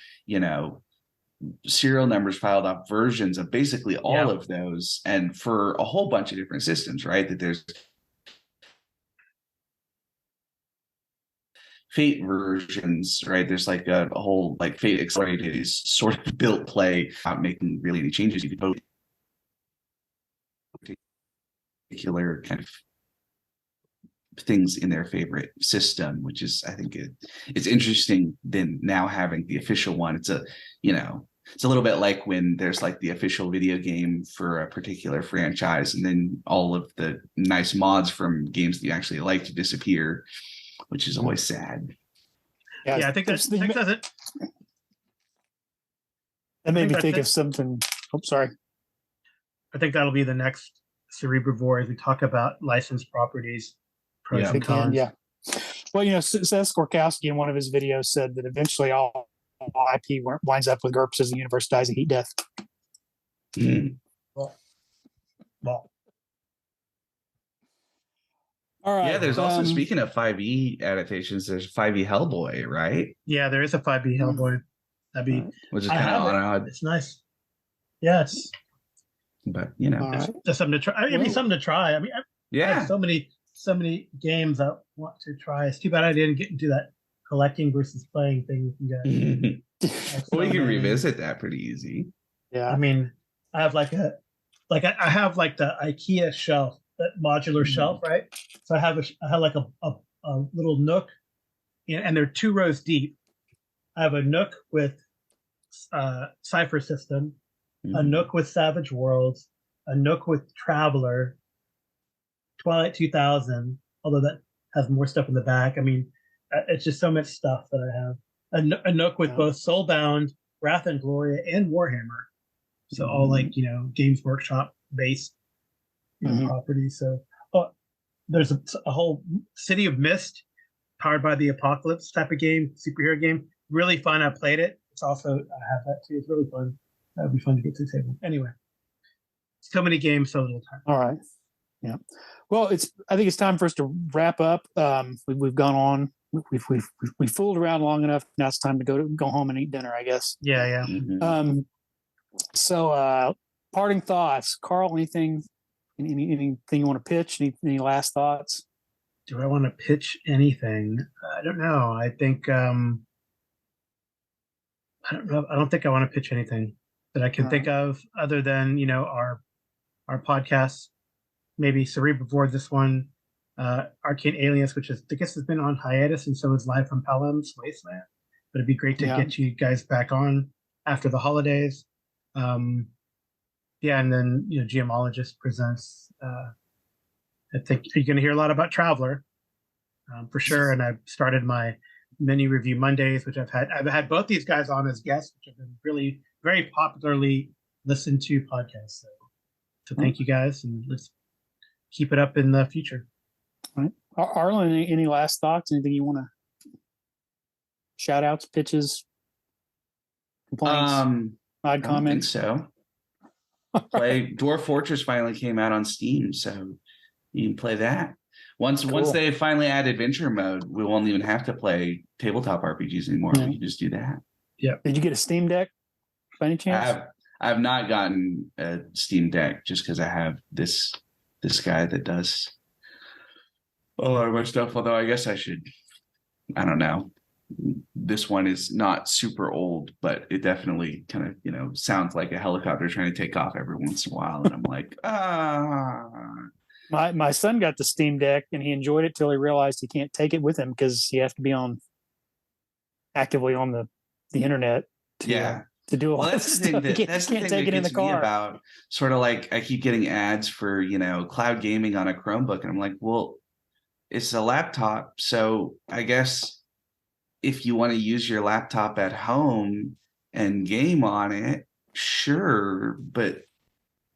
serial numbers filed off versions of basically all of those, and for a whole bunch of different systems, right? That there's Fate versions, right? There's like a whole like Fate Accelerated is sort of built play without making really any changes. You could vote particular kind of things in their favorite system, which is, I think it's interesting than now having the official one. It's a little bit like when there's like the official video game for a particular franchise, and then all of the nice mods from games that you actually like to disappear, which is always sad. Yeah, I think that doesn't. That made me think of something. Oh, sorry. I think that'll be the next Cerebrivore as we talk about licensed properties, pros and cons. Yeah. Well, Seth Skorkowski in one of his videos said that eventually all IP winds up with GURPS as the universe dies a heat death. Well. All right. Yeah, there's also, speaking of 5e adaptations, there's 5e Hellboy, right? Yeah, there is a 5e Hellboy. That'd be, which is kind of odd. It's nice. Yes. But it's just something to try. I mean, something to try. I mean, I have so many games I want to try. It's too bad I didn't get into that collecting versus playing thing with you guys. Well, you can revisit that pretty easy. Yeah, I mean, I have I have like the IKEA shelf, that modular shelf, right? So I have like a little nook, and they're 2 rows deep. I have a nook with Cypher System, a nook with Savage Worlds, a nook with Traveler, Twilight 2000, although that has more stuff in the back. I mean, it's just so much stuff that I have. A nook with both Soulbound, Wrath and Gloria, and Warhammer. So all like, Games Workshop based properties. So there's a whole City of Mist, powered by the Apocalypse type of game, superhero game. Really fun. I played it. It's also, I have that too. It's really fun. That would be fun to get to the table. Anyway, so many games, so little time. All right. Yeah. Well, I think it's time for us to wrap up. We've gone on. We've fooled around long enough. Now it's time to go home and eat dinner, I guess. Yeah. So parting thoughts, Carl. Anything you want to pitch? Any last thoughts? Do I want to pitch anything? I don't know. I think I don't know. I don't think I want to pitch anything that I can think of other than our podcasts. Maybe Cerebrivore, this one, Arcane Aliens, which I guess has been on hiatus, and so is Live from Pelham's Wasteland. But it'd be great to get you guys back on after the holidays. And then Geomologist presents. I think you're going to hear a lot about Traveler, for sure. And I've started my mini review Mondays, which I've had both these guys on as guests, which have been really very popularly listened to podcasts. So thank you guys, and let's keep it up in the future. All right. Arlen, any last thoughts? Anything you want to shout outs, pitches, complaints, odd comments? I think so. Play Dwarf Fortress finally came out on Steam, so you can play that. Once they finally add adventure mode, we won't even have to play tabletop RPGs anymore. We can just do that. Yeah. Did you get a Steam Deck by any chance? I've not gotten a Steam Deck just because I have this guy that does a lot of my stuff. Although I guess I should. I don't know. this one is not super old, but it definitely kind of, you know, sounds like a helicopter trying to take off every once in a while. And I'm like, My son got the Steam Deck and he enjoyed it till he realized he can't take it with him because he has to be actively on the internet to do all well, that that's the thing stuff. that Can't take it in the gets me car. about sort of like I keep getting ads for, you know, cloud gaming on a Chromebook, and I'm like, well, it's a laptop, so I guess if you want to use your laptop at home and game on it, sure, but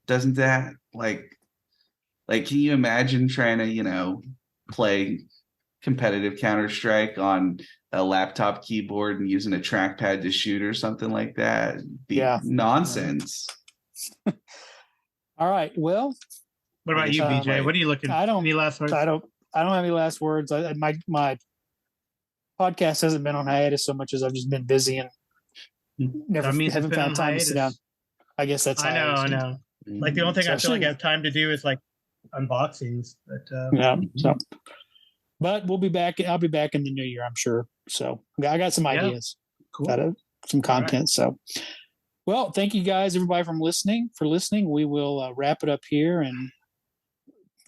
doesn't that like can you imagine trying to, you know, play competitive Counter-Strike on a laptop keyboard and using a trackpad to shoot or something like that? It'd be nonsense. All right. Well, what about you, BJ? What are you looking? Any last words? I don't have any last words. My podcast hasn't been on hiatus so much as I've just been busy and haven't found time to sit down. I guess that's I know. Like the only thing I feel like I have time to do is like unboxings. But but we'll be back. I'll be back in the new year, I'm sure. So I got some ideas. Cool. Got some content. Right. So, well, thank you guys, everybody, for listening. We will wrap it up here and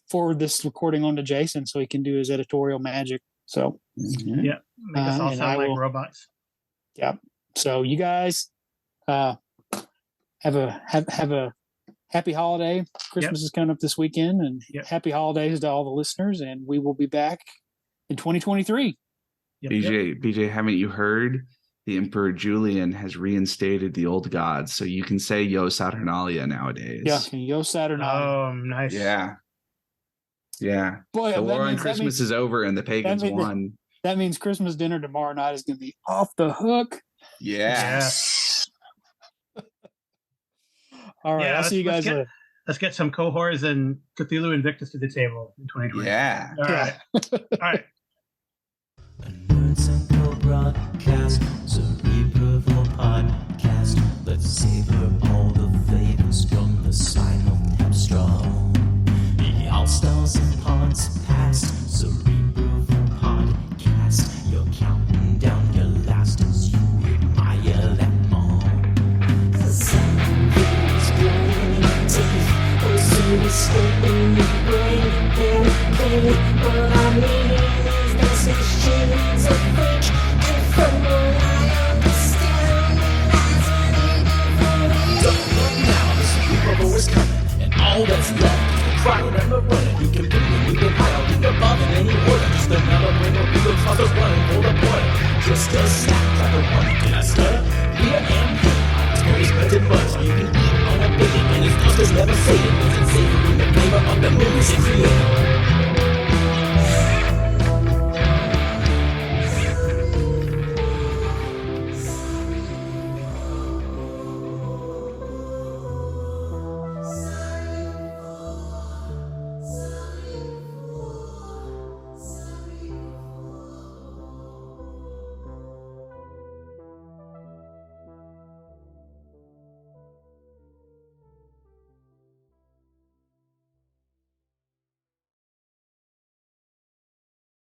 forward this recording on to Jason so he can do his editorial magic. So, make us all sound like robots. Yeah. So you guys have a happy holiday. Christmas is coming up this weekend, and happy holidays to all the listeners. And we will be back in 2023. BJ, haven't you heard? The Emperor Julian has reinstated the old gods, so you can say Yo Saturnalia nowadays. Yeah, Yo Saturnalia. Oh, nice. Yeah. Boy, the war on Christmas is over and the pagans won. That means Christmas dinner tomorrow night is going to be off the hook. Yeah. All right, I'll see you guys later. Let's get some cohorts and Cthulhu Invictus to the table in 2020. Yeah. All right. All right. A Nerds and Co broadcast.